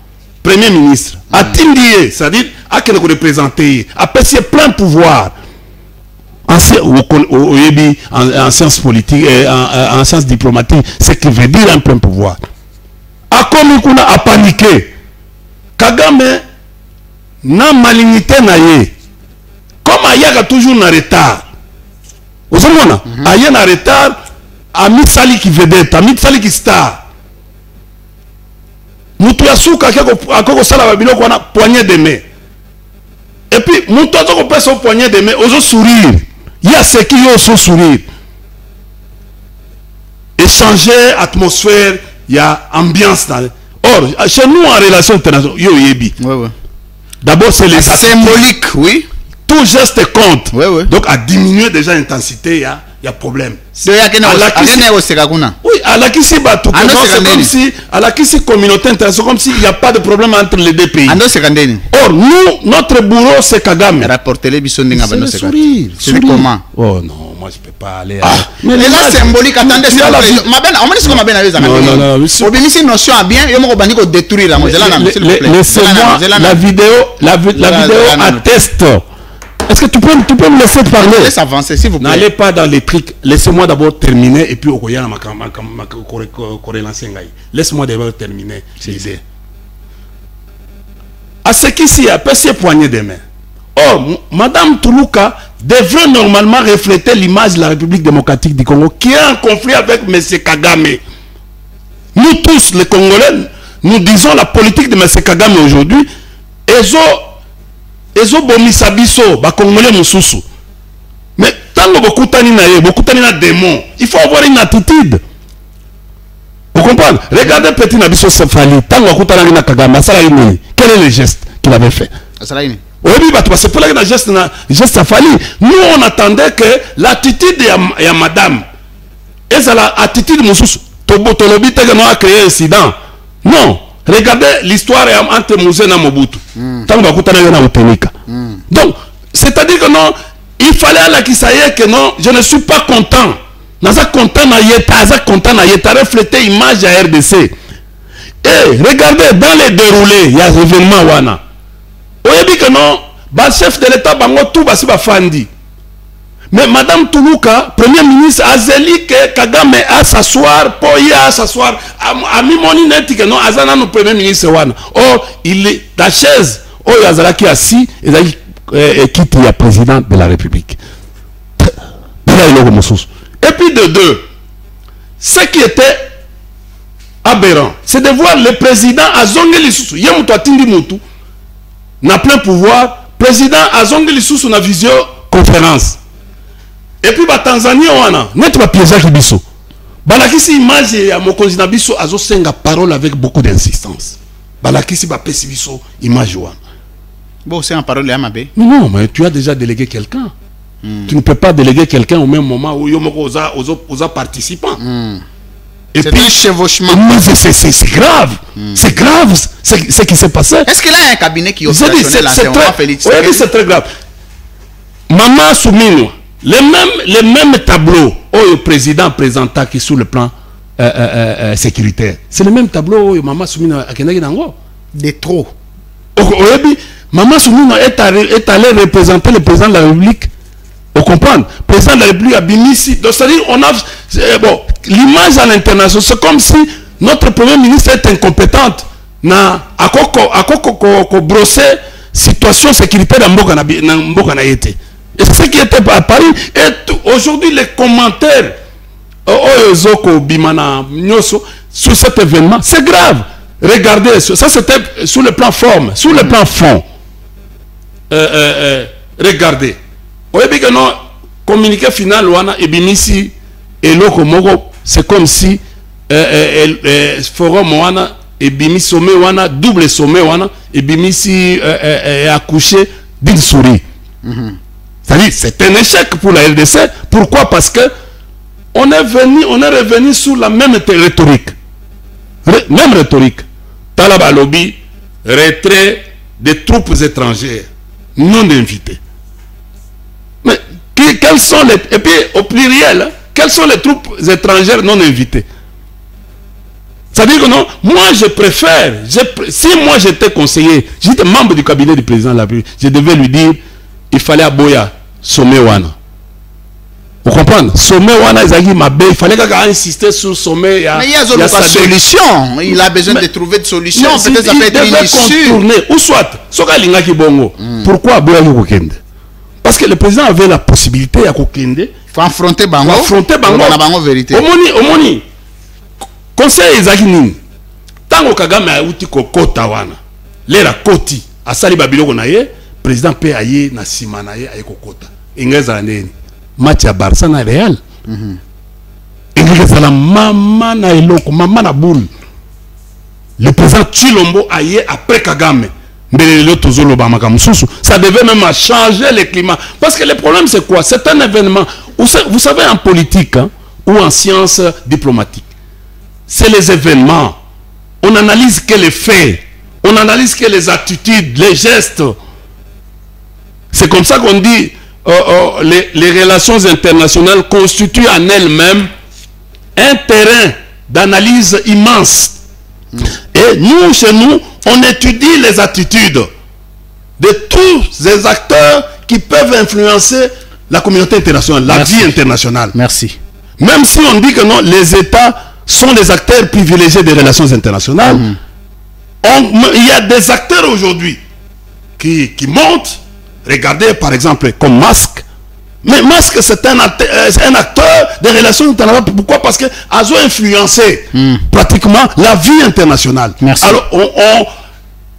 Premier ministre. Atindi, c'est-à-dire, a qu'elle représenter. A passé plein pouvoir. En sciences politiques, en sciences diplomatiques, ce qui veut dire un plein pouvoir. A comme on a paniqué. Kagame, na malignité na ye. Comme Aya toujours en retard. Vous savez, Aya en retard, a mis Sali qui vedette, a mis Sali qui star. Moutou Yasuka, a koko sala babilo qu'on a poignée de main. Et puis, Moutou Yasuka peut son poignet de main, ose sourire. Il y a ceux qui osent sourire. Et changer l'atmosphère, il y a ambiance. Or, chez nous, en relation internationale, d'abord, c'est les symboliques, oui. Tout geste compte. Oui. Donc, à diminuer déjà l'intensité, il y a problème. Oui, à la Kissi, c'est comme si, à la Kissi communauté internationale, comme s'il n'y a pas de problème entre les deux pays. Or, nous, notre bourreau, c'est Kagame. Rapportez-les, c'est sourire. C'est comment? Oh non, moi je ne peux pas aller. Mais là, symbolique, attendez, c'est la notion à bien, il faut détruire laissez-moi, la vidéo atteste. Est-ce que tu peux me laisser parler? Laisse avancer, s'il vous plaît. N'allez pas dans les trucs. Laissez-moi d'abord terminer et puis laisse-moi d'abord terminer. À ce qui a pas ses poignées de main. Or, Madame Toulouka devrait normalement refléter l'image de la République démocratique du Congo qui est en conflit avec M. Kagame. Nous tous, les Congolais, nous disons la politique de M. Kagame aujourd'hui. Ezo bomisa biso ba Congolais mususu. Mais tant que beaucoup de démons, il faut avoir une attitude. Vous comprenez? Regardez petit Nabiso Sefali, tant que beaucoup de Kagame, quel est le geste qu'il avait fait? Oui, parce que pour le geste Sefali, nous on attendait que l'attitude de madame, et c'est l'attitude mususu. Tobotolobi te a créé un incident. Non. Regardez l'histoire entre Mouzé et Mobutu. Donc, c'est-à-dire que non, il fallait à la Kisaye que non, je ne suis pas content. Naza content na yeta, refléter l'image de la RDC. Et regardez, dans les déroulés, il y a un événement wana. On dit que non, le chef de l'État, tout va se fandi. Mais Madame Toulouka, Premier ministre, a zéli que Kagame a s'asseoir, Poya s'asseoir, a mis mon inétique, non, Azana nous Premier ministre. Or, il est la chaise, oh, Yazala qui est assis, et quitte le président de la République. Et puis de deux, ce qui était aberrant, c'est de voir le président à Zongeli Soussou, Yamoutou Atindi Moutou, n'a plein pouvoir, président à Zongeli Soussou na visioconférence. Et puis, Tanzanie, net pas piège qui biso. Balakisi image ya mokonzi na biso azo senga parole avec beaucoup d'insistance. Balakisi ba pesi biso image wana. Bon, c'est en parole ya mabe. Non, mais tu as déjà délégué quelqu'un. Tu ne peux pas déléguer quelqu'un au même moment où yomoko aux participants. Et puis, un chevauchement. C'est grave. C'est grave ce qui s'est passé. Est-ce qu'il a un cabinet qui opérationnel à oui, c'est très grave. Maman Soumino. Les mêmes tableaux où le président présenta qui sur le plan sécuritaire. C'est le même tableau où Maman Soumina a des trop. Maman Soumina est allé représenter le président de la République. Vous comprenez? Le président de la République a Bimissi. Donc, c'est-à-dire, on a. Bon, l'image à l'international, c'est comme si notre Premier ministre est incompétente. À quoi brosser situation sécuritaire dans Mbokana été. Et ce qui était à Paris, et aujourd'hui les commentaires sur cet événement, c'est grave. Regardez, ça c'était sur le plan forme, sur le plan fond. Regardez. Communiqué final, et Bimissi et Lokomogo, c'est comme si forum wana et Bimissi sommet wana, double sommet wana, et Bimissi est accouché d'une souris. C'est un échec pour la RDC. Pourquoi? Parce que on est revenu sur la même rhétorique. Même rhétorique. Talaba lobby, retrait des troupes étrangères non invitées. Mais quelles sont les... Et puis au pluriel, quelles sont les troupes étrangères non invitées? C'est-à-dire que non, moi je préfère, si moi j'étais conseiller, j'étais membre du cabinet du président de la République, je devais lui dire, il fallait aboya sommet wana. Vous comprenez? Sommet wana il fallait insister sur sommet. Mais il y a une solution. Il a besoin de trouver une solution. Peut-être ça peut être une issue. Ou soit, pourquoi aboya kokende? Parce que le président avait la possibilité à kokende. Il faut affronter Bango. Vérité. Omoni. Conseil ezaki nini? Tango Kagame a uti kokota wana. Lera koti asali babiloko na ye. Président P. Aye na Simanaye Aye Kokota. Ingeza neni. Match à Barça na Real. Ingeza République, c'est la maman na eloko, maman na boule. Le président Tshilombo aïe après Kagame. Ça devait même changer le climat. Parce que le problème, c'est quoi? C'est un événement. Vous savez, en politique hein, ou en sciences diplomatiques, c'est les événements. On analyse que les faits. On analyse que les attitudes, les gestes. C'est comme ça qu'on dit les relations internationales constituent en elles-mêmes un terrain d'analyse immense. Et nous, chez nous, on étudie les attitudes de tous les acteurs qui peuvent influencer la communauté internationale, la vie internationale. Merci. Même si on dit que non, les États sont les acteurs privilégiés des relations internationales, il y a des acteurs aujourd'hui qui montent. Regardez par exemple comme Musk. Mais Musk c'est un acteur des relations internationales. Pourquoi? Parce qu'il a influencé pratiquement la vie internationale. Merci. Alors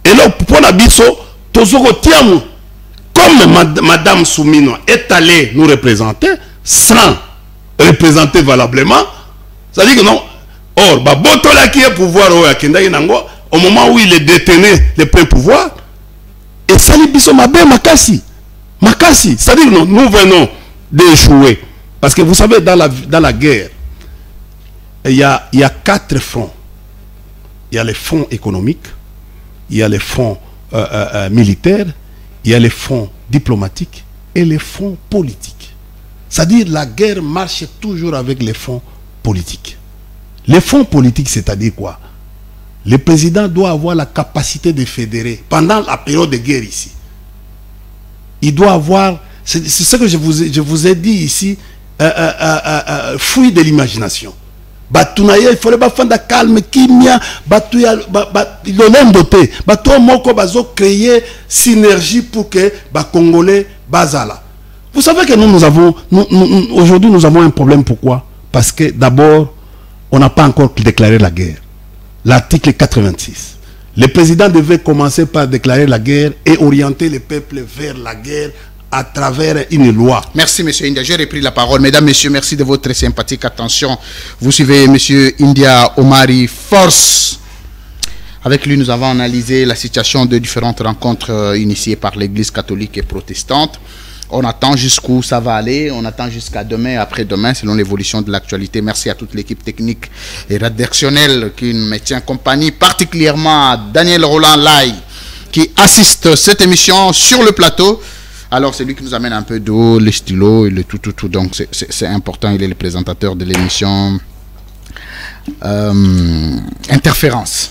et là pour la biso comme Madame Soumino est allée nous représenter sans représenter valablement, ça dit que non. Or Babotola qui est pouvoir au moment où il est détenu le plein pouvoir. Et ça lui dit Makassi. Makassi. C'est-à-dire non, nous venons d'échouer. Parce que vous savez, dans la guerre, il y a 4 fronts. Il y a les fonds économiques, il y a les fonds militaires, il y a les fonds diplomatiques et les fonds politiques. C'est-à-dire la guerre marche toujours avec les fonds politiques. Les fonds politiques, c'est-à-dire quoi? Le président doit avoir la capacité de fédérer pendant la période de guerre ici. Il doit avoir, c'est ce que je vous ai dit ici, fouille de l'imagination. Il faudrait pas faire de calme, kimia, doté. Créer synergie pour que les Congolais bazala. Vous savez que aujourd'hui nous avons un problème. Pourquoi? Parce que d'abord, on n'a pas encore déclaré la guerre. L'article 86. Le président devait commencer par déclarer la guerre et orienter le peuple vers la guerre à travers une loi. Merci, M. India. J'ai repris la parole. Mesdames, Messieurs, merci de votre sympathique attention. Vous suivez M. India Omari Force. Avec lui, nous avons analysé la situation de différentes rencontres initiées par l'Église catholique et protestante. On attend jusqu'où ça va aller, on attend jusqu'à demain, après-demain, selon l'évolution de l'actualité. Merci à toute l'équipe technique et rédactionnelle qui me tient compagnie, particulièrement à Daniel Roland Lai, qui assiste cette émission sur le plateau. Alors, c'est lui qui nous amène un peu d'eau, les stylos et le tout. Donc, c'est important, il est le présentateur de l'émission Interférence.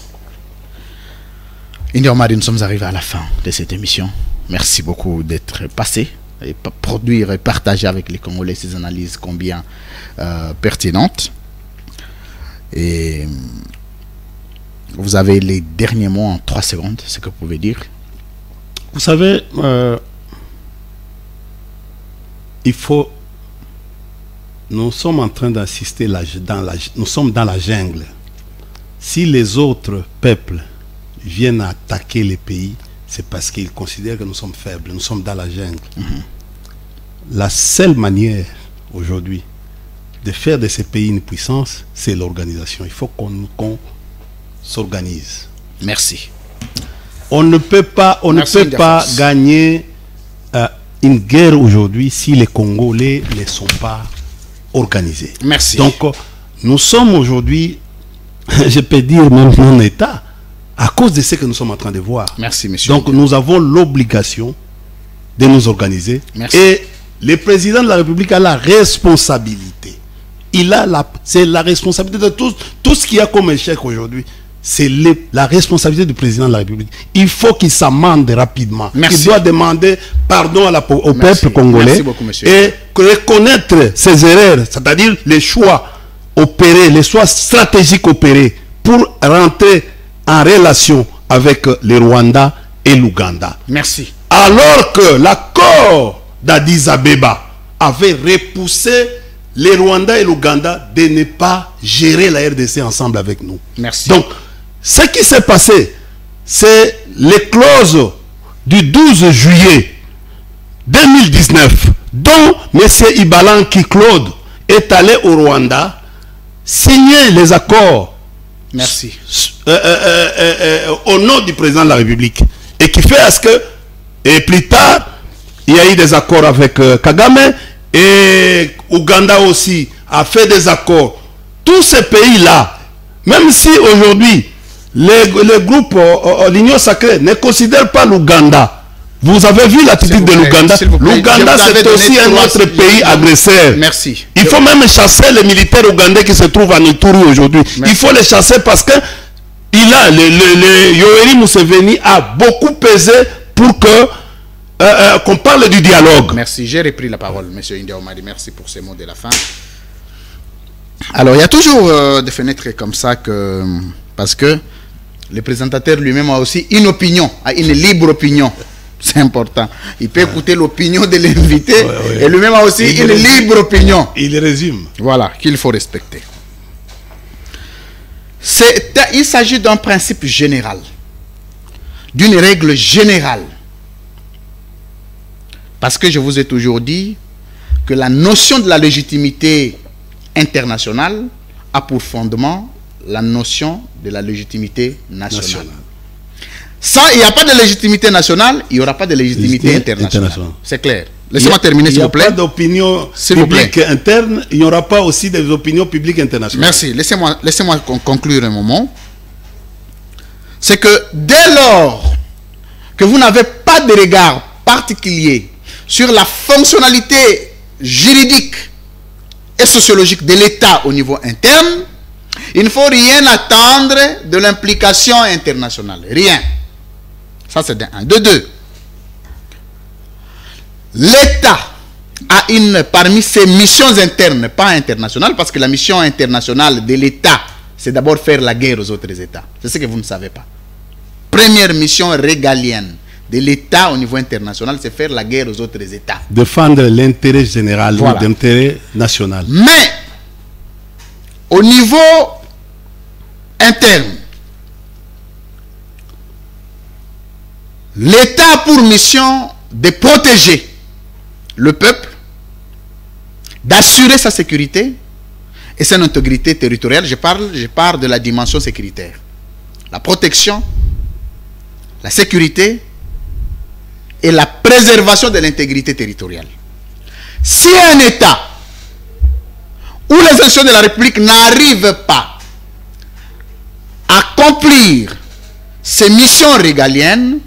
India Omari, nous sommes arrivés à la fin de cette émission. Merci beaucoup d'être passé et produire et partager avec les Congolais ces analyses combien pertinentes. Et vous avez les derniers mots en 3 secondes, ce que vous pouvez dire. Vous savez, nous sommes en train d'assister, nous sommes dans la jungle. Si les autres peuples viennent attaquer les pays, c'est parce qu'ils considèrent que nous sommes faibles, nous sommes dans la jungle. La seule manière aujourd'hui de faire de ces pays une puissance, c'est l'organisation. Il faut qu'on s'organise. Merci. On ne peut pas, gagner une guerre aujourd'hui si les Congolais ne sont pas organisés. Merci. Donc, nous sommes aujourd'hui, je peux dire même non État, à cause de ce que nous sommes en train de voir. Merci, monsieur. Donc, nous avons l'obligation de nous organiser. Merci. Et le président de la République a la responsabilité. C'est la responsabilité de tout ce qu'il y a comme échec aujourd'hui. C'est la responsabilité du président de la République. Il faut qu'il s'amende rapidement. Merci. Il doit demander pardon au peuple congolais. Merci beaucoup, monsieur. Et reconnaître ses erreurs, c'est-à-dire les choix opérés, les choix stratégiques opérés pour rentrer en relation avec le Rwanda et l'Ouganda. Merci. Alors que l'accord d'Addis Abeba avait repoussé les Rwanda et l'Ouganda de ne pas gérer la RDC ensemble avec nous. Merci. Donc, ce qui s'est passé, c'est les clauses du 12 juillet 2019, dont M. Ibalan Claude est allé au Rwanda signé les accords. Merci. Au nom du président de la République. Et qui fait à ce que, et plus tard, il y a eu des accords avec Kagame, et Ouganda aussi a fait des accords. Tous ces pays-là, même si aujourd'hui, les groupes, l'Union sacrée ne considèrent pas l'Ouganda. Vous avez vu l'attitude de l'Ouganda. L'Ouganda, c'est aussi un autre pays agresseur. Merci. Il faut même chasser les militaires ougandais qui se trouvent en Ituri aujourd'hui. Il faut les chasser parce que Yoweri Museveni a beaucoup pesé pour que qu'on parle du dialogue. Merci. J'ai repris la parole, M. India Omari. Merci pour ces mots de la fin. Alors, il y a toujours des fenêtres comme ça parce que le présentateur lui-même a aussi une opinion, a une libre opinion. C'est important. Il peut écouter l'opinion de l'invité et lui-même a aussi une libre opinion. Il résume. Voilà, qu'il faut respecter. Il s'agit d'un principe général, d'une règle générale. Parce que je vous ai toujours dit que la notion de la légitimité internationale a pour fondement la notion de la légitimité nationale. Sans, il n'y a pas de légitimité nationale, il n'y aura pas de légitimité internationale. C'est clair. Laissez-moi terminer, s'il vous plaît. Il n'y a pas d'opinion publique interne, il n'y aura pas aussi des opinions publiques internationales. Merci. Laissez-moi conclure un moment. C'est que dès lors que vous n'avez pas de regard particulier sur la fonctionnalité juridique et sociologique de l'État au niveau interne, il ne faut rien attendre de l'implication internationale. Rien. Ça, c'est de 1. De 2. L'État a parmi ses missions internes, pas internationales, parce que la mission internationale de l'État, c'est d'abord faire la guerre aux autres États. C'est ce que vous ne savez pas. Première mission régalienne de l'État au niveau international, c'est faire la guerre aux autres États. Défendre l'intérêt général, voilà, ou l'intérêt national. Mais, au niveau interne, l'État a pour mission de protéger le peuple, d'assurer sa sécurité et son intégrité territoriale. Je parle de la dimension sécuritaire. La protection, la sécurité et la préservation de l'intégrité territoriale. Si un État où les institutions de la République n'arrivent pas à accomplir ces missions régaliennes,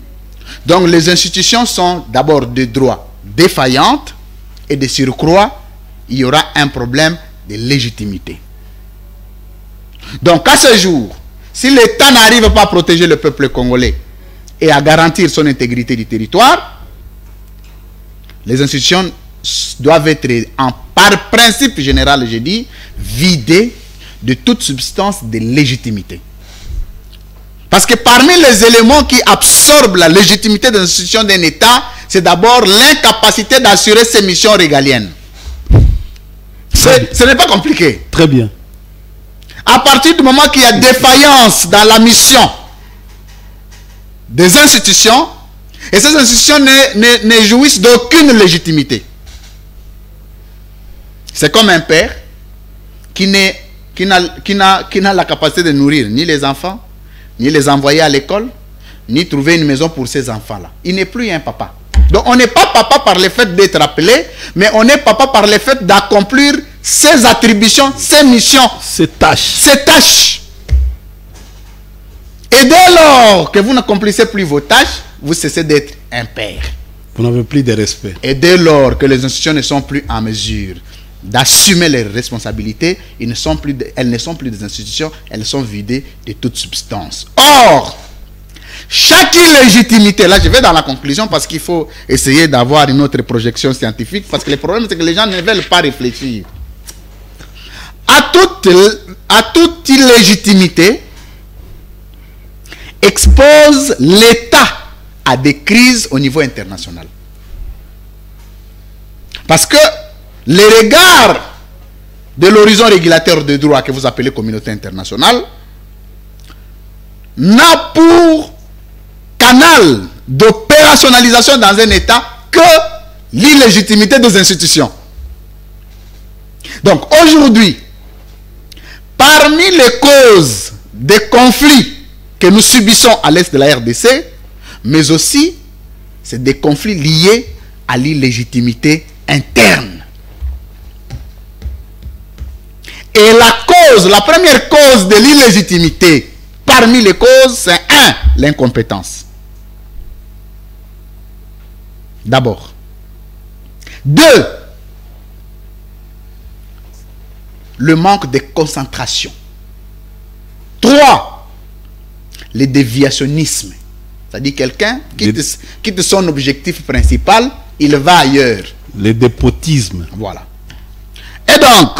donc les institutions sont d'abord de droit défaillantes et de surcroît, il y aura un problème de légitimité. Donc à ce jour, si l'État n'arrive pas à protéger le peuple congolais et à garantir son intégrité du territoire, les institutions doivent être, par principe général, je dis, vidées de toute substance de légitimité. Parce que parmi les éléments qui absorbent la légitimité des institutions d'un État, c'est d'abord l'incapacité d'assurer ses missions régaliennes. Ce n'est pas compliqué. Très bien. À partir du moment qu'il y a défaillance dans la mission des institutions, et ces institutions ne jouissent d'aucune légitimité. C'est comme un père qui n'a la capacité de nourrir ni les enfants, ni les envoyer à l'école, ni trouver une maison pour ces enfants-là. Il n'est plus un papa. Donc on n'est pas papa par le fait d'être appelé, mais on est papa par le fait d'accomplir ses attributions, ses missions, ses tâches. Ses tâches. Et dès lors que vous n'accomplissez plus vos tâches, vous cessez d'être un père. Vous n'avez plus de respect. Et dès lors que les institutions ne sont plus en mesure d'assumer les responsabilités, elles ne sont plus des institutions, elles sont vidées de toute substance. Or, chaque illégitimité, là je vais dans la conclusion parce qu'il faut essayer d'avoir une autre projection scientifique, parce que le problème c'est que les gens ne veulent pas réfléchir. À toute illégitimité expose l'État à des crises au niveau international. Parce que les regards de l'horizon régulateur de droit que vous appelez communauté internationale n'a pour canal d'opérationnalisation dans un État que l'illégitimité des institutions. Donc aujourd'hui, parmi les causes des conflits que nous subissons à l'est de la RDC, mais aussi, c'est des conflits liés à l'illégitimité interne. Et la première cause de l'illégitimité, parmi les causes, c'est 1, l'incompétence. D'abord. 2, le manque de concentration. 3, le déviationnisme. C'est-à-dire quelqu'un quitte son objectif principal, il va ailleurs. Le dépotisme. Voilà. Et donc,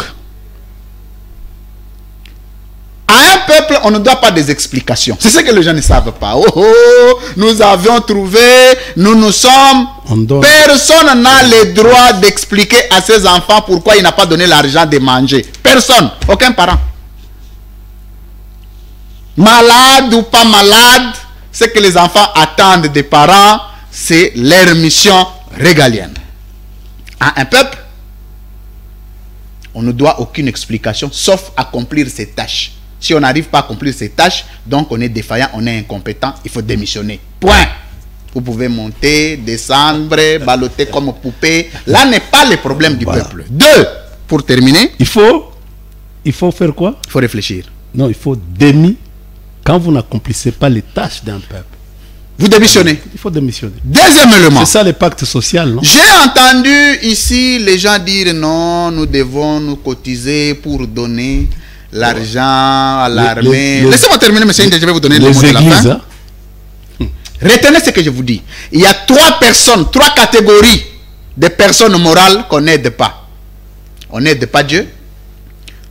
à un peuple, on ne doit pas des explications. C'est ce que les gens ne savent pas. Oh, oh, nous avions trouvé, nous sommes... Personne n'a le droit d'expliquer à ses enfants pourquoi il n'a pas donné l'argent de manger. Personne, aucun parent. Malade ou pas malade, ce que les enfants attendent des parents, c'est leur mission régalienne. À un peuple, on ne doit aucune explication, sauf accomplir ses tâches. Si on n'arrive pas à accomplir ses tâches, donc on est défaillant, on est incompétent, il faut démissionner. Point. Vous pouvez monter, descendre, balloter comme poupée. Là n'est pas le problème du peuple. 2, pour terminer. Il faut faire quoi? Il faut réfléchir. Non, il faut quand vous n'accomplissez pas les tâches d'un peuple. Vous démissionnez. Il faut démissionner. Deuxièmement. C'est ça le pacte social, non? J'ai entendu ici les gens dire non, nous devons nous cotiser pour donner l'argent à l'armée. Laissez-moi terminer, monsieur Inde, je vais vous donner le mot de la fin. Hein? Retenez ce que je vous dis. Il y a 3 personnes, 3 catégories de personnes morales qu'on n'aide pas. On n'aide pas Dieu,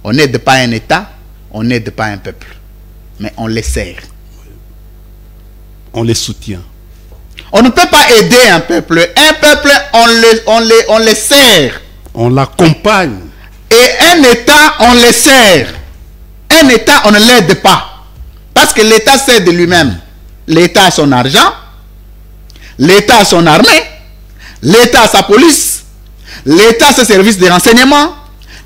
on n'aide pas un État, on n'aide pas un peuple. Mais on les sert. On les soutient. On ne peut pas aider un peuple. Un peuple, on les sert. On l'accompagne. Et un État, on les sert. Un État, on ne l'aide pas. Parce que l'État sert de lui-même. L'État a son argent. L'État a son armée. L'État a sa police. L'État a ses services de renseignement.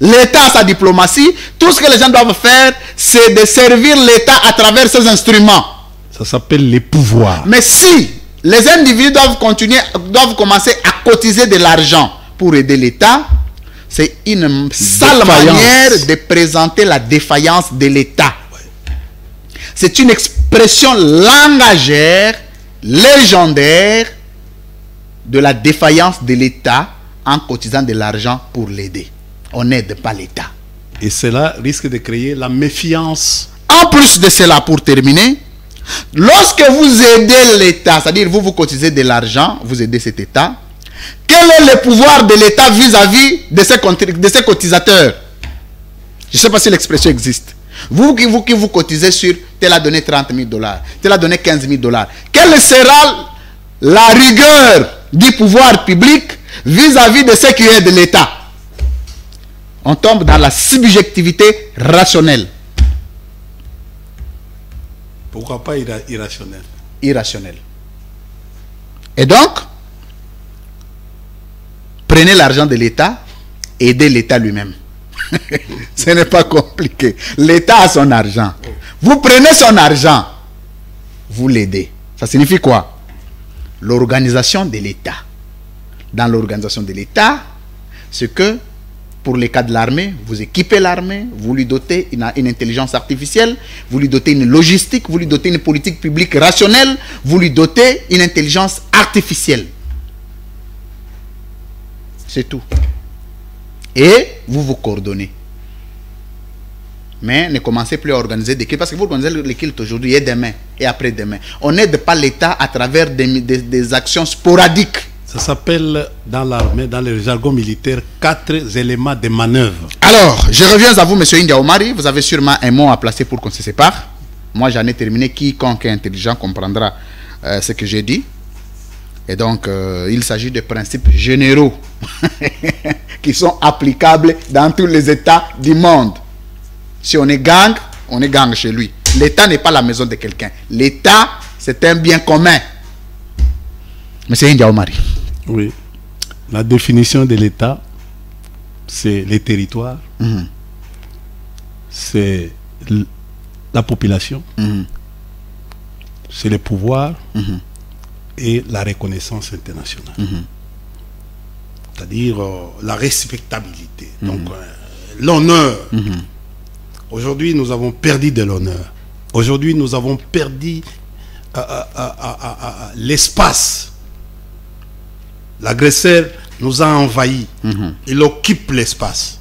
L'État a sa diplomatie. Tout ce que les gens doivent faire, c'est de servir l'État à travers ses instruments. Ça s'appelle les pouvoirs. Mais si les individus doivent commencer à cotiser de l'argent pour aider l'État, c'est une sale manière de présenter la défaillance de l'État. C'est une expression langagère, légendaire, de la défaillance de l'État en cotisant de l'argent pour l'aider. On n'aide pas l'État. Et cela risque de créer la méfiance. En plus de cela, pour terminer, lorsque vous aidez l'État, c'est-à-dire vous cotisez de l'argent, vous aidez cet État, quel est le pouvoir de l'État vis-à-vis de ces cotisateurs? Je ne sais pas si l'expression existe. Vous qui vous cotisez sur, tel a donné 30 000 $, tel a donné 15 000 $. Quelle sera la rigueur du pouvoir public vis-à-vis de ceux qui aident l'État? On tombe dans la subjectivité rationnelle. Pourquoi pas irrationnel? Irrationnel. Et donc, prenez l'argent de l'État, aidez l'État lui-même. Ce n'est pas compliqué. L'État a son argent. Vous prenez son argent, vous l'aidez. Ça signifie quoi? L'organisation de l'État. Dans l'organisation de l'État, c'est que pour les cas de l'armée, vous équipez l'armée, vous lui dotez une intelligence artificielle, vous lui dotez une logistique, vous lui dotez une politique publique rationnelle, vous lui dotez une intelligence artificielle. C'est tout. Et vous vous coordonnez. Mais ne commencez plus à organiser des cultes, parce que vous organisez les cultes aujourd'hui et demain et après-demain. On n'aide pas l'État à travers des actions sporadiques. Ça s'appelle dans l'armée, dans le jargon militaire, 4 éléments de manœuvre. Alors, je reviens à vous, M. India Omari. Vous avez sûrement un mot à placer pour qu'on se sépare. Moi, j'en ai terminé. Quiconque est intelligent comprendra ce que j'ai dit. Et donc, il s'agit de principes généraux qui sont applicables dans tous les États du monde. Si on est gang chez lui. L'État n'est pas la maison de quelqu'un. L'État, c'est un bien commun. Monsieur India Omari. Oui. La définition de l'État, c'est les territoires, c'est la population, c'est le pouvoir et la reconnaissance internationale. C'est-à-dire la respectabilité. Donc, l'honneur. Aujourd'hui, nous avons perdu de l'honneur. Aujourd'hui, nous avons perdu l'espace. L'agresseur nous a envahis. Il occupe l'espace.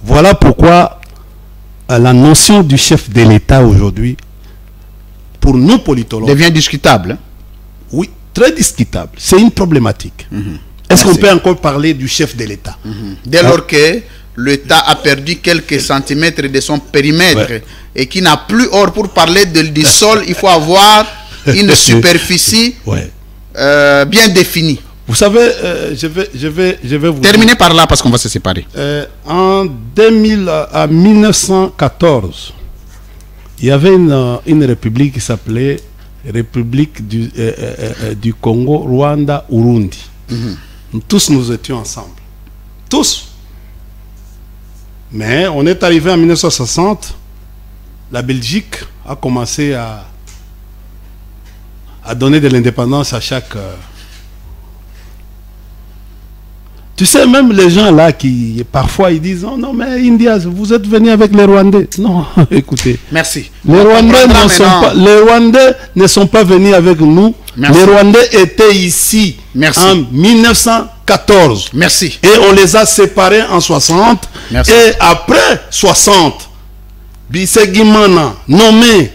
Voilà pourquoi la notion du chef de l'État aujourd'hui, pour nous politologues, devient discutable. Hein? Oui, très discutable. C'est une problématique. Est-ce qu'on peut encore parler du chef de l'État? Dès lors que l'État a perdu quelques centimètres de son périmètre et qui n'a plus, or pour parler du sol, il faut avoir une superficie bien définie. Vous savez, je vais vous terminer par là parce qu'on va se séparer. En 1914, il y avait une république qui s'appelait République du Congo, Rwanda, Urundi. Tous nous étions ensemble. Tous. Mais on est arrivé en 1960. La Belgique a commencé à donner de l'indépendance à chaque... Tu sais, même les gens là qui parfois ils disent oh, non mais India, vous êtes venus avec les Rwandais. Non, écoutez. Merci. Les Rwandais ne sont pas venus avec nous. Merci. Les Rwandais étaient ici en 1914. Merci. Et on les a séparés en 60. Merci. Et après 60, Bisengimana nommé.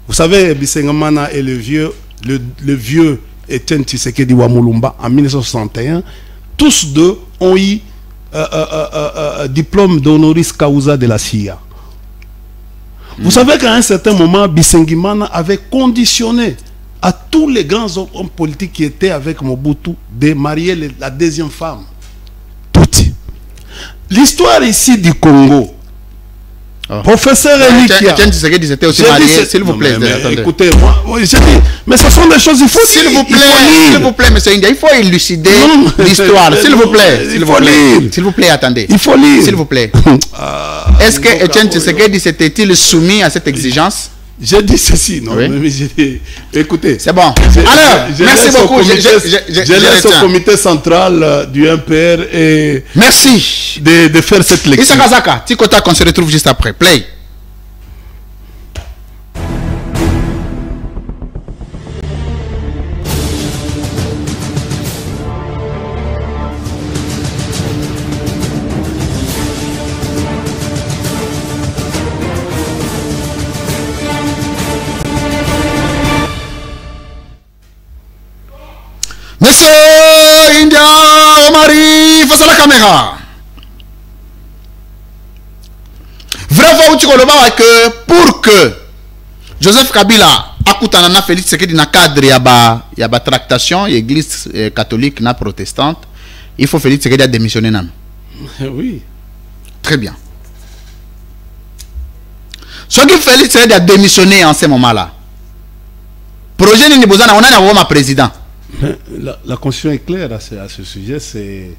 Vous savez, Bisengimana est le vieux Etienne Tshisekedi Wamulumba en 1961. Tous deux ont eu diplôme d'honoris causa de la CIA. Vous savez qu'à un certain moment, Bisengimana avait conditionné à tous les grands hommes politiques qui étaient avec Mobutu de marier la deuxième femme. Tuti. L'histoire ici du Congo. Professeur Elikia. C'était aussi marié, s'il vous plaît. Écoutez, moi, mais ce sont des choses, il faut s'il vous plaît, monsieur India, il faut élucider l'histoire, s'il vous plaît. Il faut lire. S'il vous plaît, attendez. Il faut lire. S'il vous plaît. Est-ce que Etienne Tshisekedi s'était-il soumis à cette exigence? J'ai dit ceci, non, mais j'ai dit, écoutez. C'est bon. Alors, merci beaucoup. Je laisse au comité central du MPR et merci de faire cette lecture. Issa Kazaka, Tikota, qu'on se retrouve juste après. Play. Monsieur India Omari face à la caméra. Vraiment, tu vois que pour que Joseph Kabila akutana Félix Tshisekedi na cadre ya ba tractation église catholique na protestante, il faut Félix Tshisekedi a démissionné nam. Oui. Très bien. Ce qui Félix Tshisekedi a démissionné en ce moment-là. Projet ni bozana on a ma président. La constitution est claire à ce sujet, c'est...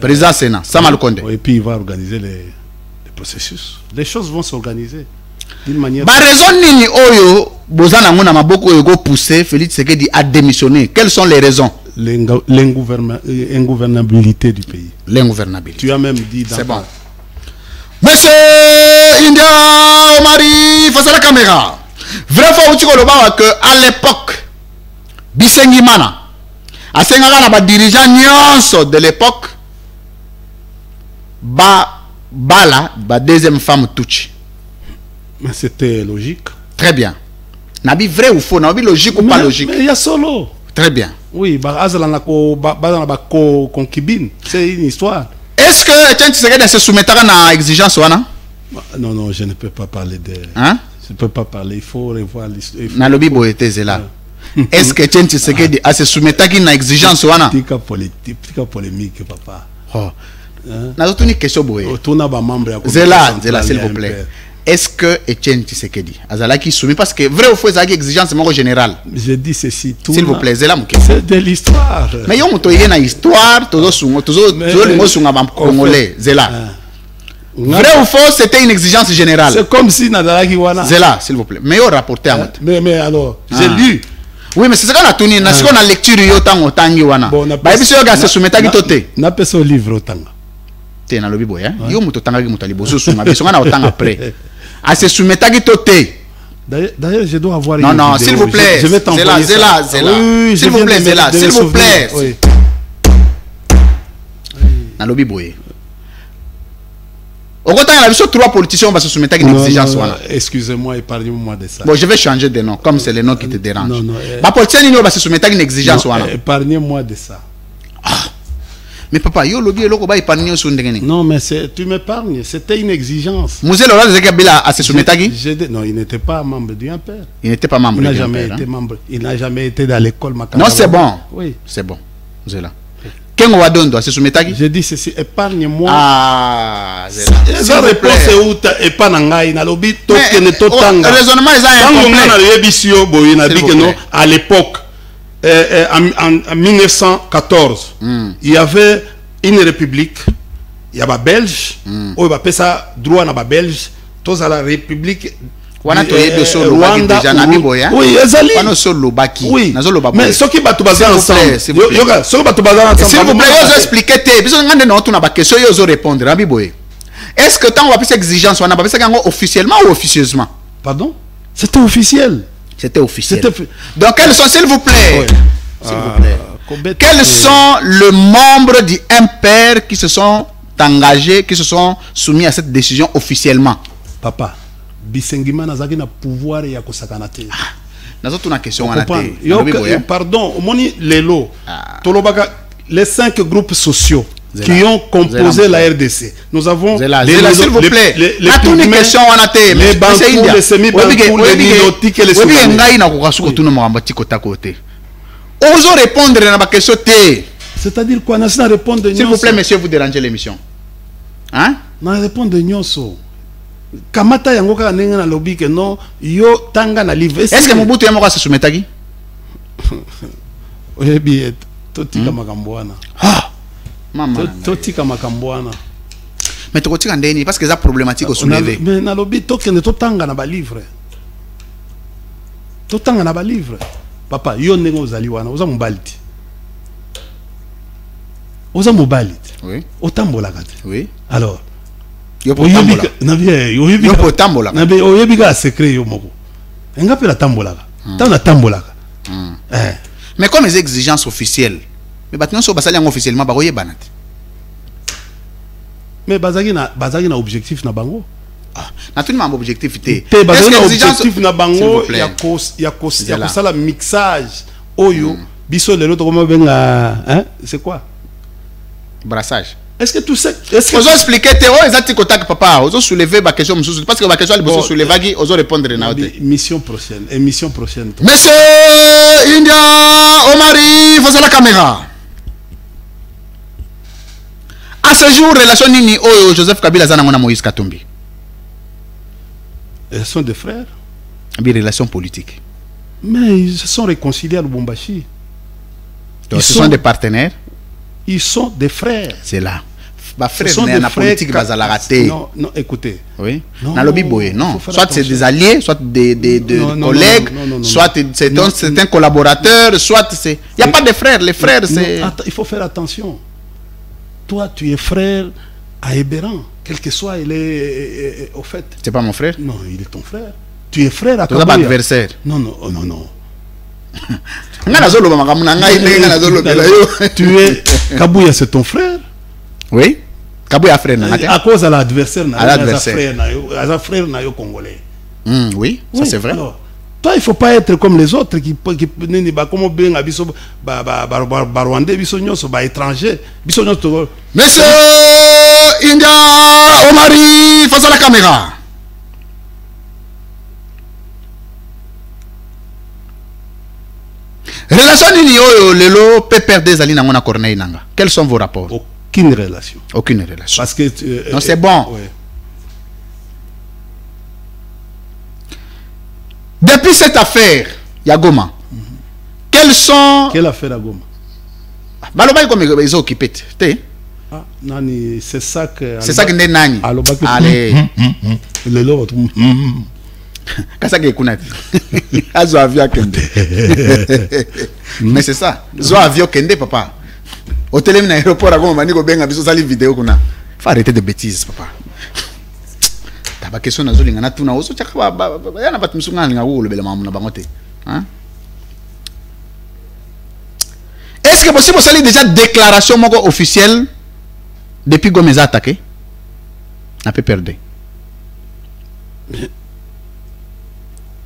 Président Sénat, Sama Lukonde. Et puis il va organiser les processus. Les choses vont s'organiser d'une manière... Par raison nini oyo, bozana ngona maboko ego poussé, Félix Tshisekedi a démissionné. Quelles sont les raisons? L'ingouvernabilité du pays. L'ingouvernabilité. Tu as même dit... C'est bon. Monsieur India Omari, face à la caméra. Vrai fois où tu vois que à l'époque, Bisengimana, à Sengara, dirigeant nyonso de l'époque, bala, deuxième femme touche. Mais c'était logique. Très bien. Nabi vrai ou faux, nabi logique ou pas logique? Mais il y a solo. Très bien. Oui, concubine, c'est une histoire. Est-ce que Etienne Tshisekedi se soumettra à l'exigence ou non? Non, non, je ne peux pas parler de... Hein? Je ne peux pas parler, il faut revoir l'histoire. Nalobi boete là. Est-ce que Etienne Tshisekedi se soumettra à une exigence ou non? Petit polémique, papa. N'a une question boé. Zela, s'il vous plaît. Est-ce que Etienne Tshisekedi Azalaki soumis parce que vrai ou faux c'est une exigence générale? Je dis ceci. S'il vous plaît, Zela Mouké. C'est de l'histoire. Mais il y a une histoire, toujours les mots sont congolais. Zela. Vrai ou faux, c'était une exigence générale. C'est comme si Nadalaki Wana. C'est là, s'il vous plaît. Mais il rapporté à moi. Mais alors, j'ai lu. Oui, mais c'est ce qu'on a tourné. C'est ce qu'on a lecture. Bon, on a pas se soumettre à côté. On a pas ce livre autant. T'es dans le bibo, hein? Yo mutotanga ki mutalibo. So suma. Mais ce qu'on a autant après. À se soumettre à côté. D'ailleurs, je dois avoir. Non, non, s'il vous plaît. Je vais t'envoyer. C'est là. S'il vous plaît, c'est là. S'il vous plaît. Dans le bibo. Au contraire, il y a trois politiciens qui vont se soumettre à une exigence. Excusez-moi, épargnez-moi de ça. Bon, je vais changer de nom, comme c'est le nom qui te dérange. Non, non. Les politiciens vont se soumettre à une exigence. Épargnez-moi de ça. Mais papa, yo lobby loko ba épargner sur ndengeni. Non, mais tu m'épargnes, c'était une exigence. Moussé Laurent Zekabila à se soumettre à qui? Non, il n'était pas membre du Ampère. Il n'était pas membre du Ampère. Il n'a jamais été membre. Il n'a jamais été dans l'école Makamba. Non, c'est bon. Oui. C'est bon. C'est là. Qu'est-ce qu'on doit se soumettre à qui? Je dis ceci, épargne-moi. Ah, c'est là. La réponse est où épargne na lobby tokene totanga. Le raisonnement est incomplet. À l'époque en 1914, il y avait une république, il y avait Belge, où il y avait ça droit à la Belge, tous à la république. Rwanda, oui, Ezali. Oui, mais ce qui va tout baser ensemble. S'il vous plaît, vous expliquez, vous répondre. Est-ce que tant on va faire exigence, on a pas fait officiellement ou officieusement? Pardon? C'était officiel. C'était officiel. Donc, quels sont, s'il vous plaît, quels sont les membres du Ampère qui se sont engagés, qui se sont soumis à cette décision officiellement? Papa, Bisengima Nazaki n'a pouvoir et à Kosakanate. Nazo tuna question pardon, moni lelo. Les 5 groupes sociaux qui ont composé la RDC. Nous avons s'il vous plaît. Les questions les banques, les semi-banques, les nilotiques et les Oso répondre à ma question. C'est-à-dire quoi? S'il vous plaît, monsieur, vous dérangez l'émission. Hein? Non, répondre de Nyonso. Kamata yango ka nenga na lobby que non yo tanga na livre. Est-ce que Mobutu yamoko se soumettre qui? Oui, bien. Totika makambwana. Ah. Maman. Totika makambwana. Mais tu kotika ndeni parce que ça problématique au soulever. Mais na lobby tokende totanga na ba livre. Totanga na ba livre. Papa, yo nenga ozali wana, oza mobaliti. Oza mobaliti. Oui. Otambola kate. Oui. Alors, yo potambola. Na bien, yo potambola. Na bien, oyebiga secret yo moko. Enga pe la tambola. Tana tambola. Mais comme les exigences officielles, mais maintenant so basali officiellement ba oyebana. Mais bazaki na objectif na bango. Ah, naturellement un objectif té. Est-ce que objectif na bango ya kosala mixage oyo biso lelo to comment benga hein, c'est quoi? Brassage. Est-ce que tu sais, est-ce que vous expliquez exactement contact papa, vous soulever ma question parce que ma question elle vous soulever qui vous répondre na autre. Émission prochaine. Monsieur India Omari, face à la caméra. À ce jour, relation nini oyo Joseph Kabila zana mona Moïse Katumbi. Ils sont des frères. Des relations politiques. Mais ils se sont réconciliés à Lubumbashi. Donc, ce sont des partenaires. Ils sont des frères. C'est là. Bah, frères, sont des politique non, écoutez. Oui. Non. Soit c'est des alliés, soit des collègues, soit c'est un collaborateur, soit c'est. Il n'y a pas de frères. Les frères, c'est. Il faut faire attention. Toi, tu es frère à Ebéran. Quel que soit, il est au fait. C'est pas mon frère? Non, il est ton frère. Tu es frère à Kabuya. Tu n'es pas adversaire? Non. Tu es Kabuya, c'est ton frère? Oui. Kabuya frère. À cause de l'adversaire, à frère congolais. Oui, ça c'est vrai. Alors, toi, il ne faut pas être comme les autres qui comme bien abiso Rwandais, étrangers. Monsieur India Omari, face à la caméra. Relation nini oyo lelo PPRD zali na ngona Corneille nanga. Quels sont vos rapports? Aucune relation. Aucune relation. Parce que non, c'est bon. Ouais. Depuis cette affaire, Yagoma, quels sont... Quelle affaire à Goma? Baloba comme ils ont occupé. Ah, nani, c'est ça que... C'est ça que n'est nani. Allez. Le lot, Kasa ke kunati. Azo avion kende. Mais c'est ça. Zo avion kende papa. Au télé na aéroport comme mani ko benga biso sali vidéo kuna. Faut arrêter de bêtises papa. Taba question na zo linga na tuna oso chaka ba yana bat musunga linga wo lobela mamu na bangote. Hein? Est-ce que possible sali déjà déclaration moko officielle depuis Gomez a attaqué? N'a pas perdu.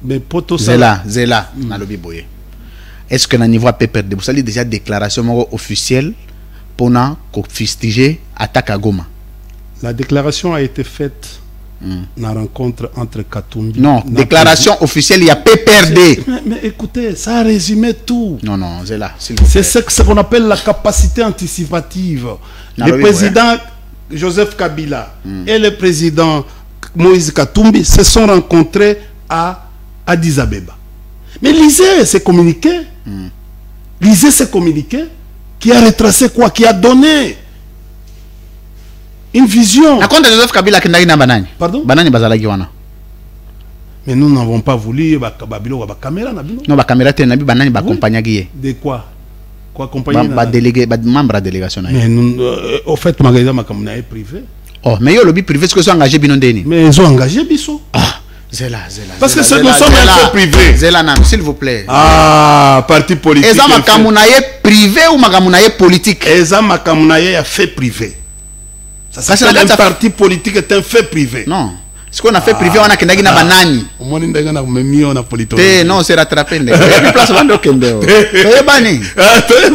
Mais poto Zela, na lobi boye. Est-ce que na niveau peut perdre? Vous savez déjà déclaration officielle pour na fustiger attaque à Goma. La déclaration a été faite dans la rencontre entre Katumbi. Non, déclaration officielle, il y a PPRD. Mais écoutez, ça a résumé tout. Non, Zela. C'est ce qu'on appelle la capacité anticipative. Le président Joseph Kabila et le président Moïse Katumbi se sont rencontrés à Addis Abeba. Mais lisez ces communiqués. Lisez ces communiqués qui a retracé quoi? Qui a donné une vision. Pardon? Mais nous n'avons pas voulu caméra. Non, caméra de quoi? Quoi accompagner membre de la délégation. Mais nous, au fait, magasin est privé. Oh, mais il y a lobby privé, est-ce que sont engagés binondeni? Mais ils ont engagé Bisso. Ah, Zela. Parce que nous sommes un fait privé. Zela, s'il vous plaît. Ah, parti politique. Est-ce que privé ou magamunaye politique? Est-ce que fait privé? Ça s'appelle un parti politique est un fait privé. Non. Ce qu'on a fait privé, on a kendagi na banani. Non, c'est rattrapé. Et puis place vando kende. Bani.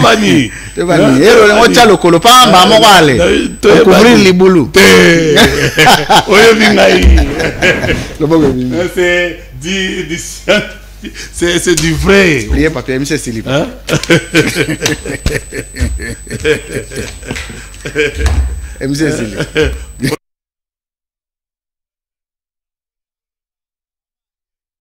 Bani. Bani. Et le mocha le colopa mba mokale. Couvrir les boulous. C'est du vrai. Priez papier, monsieur Silip. MC Silip.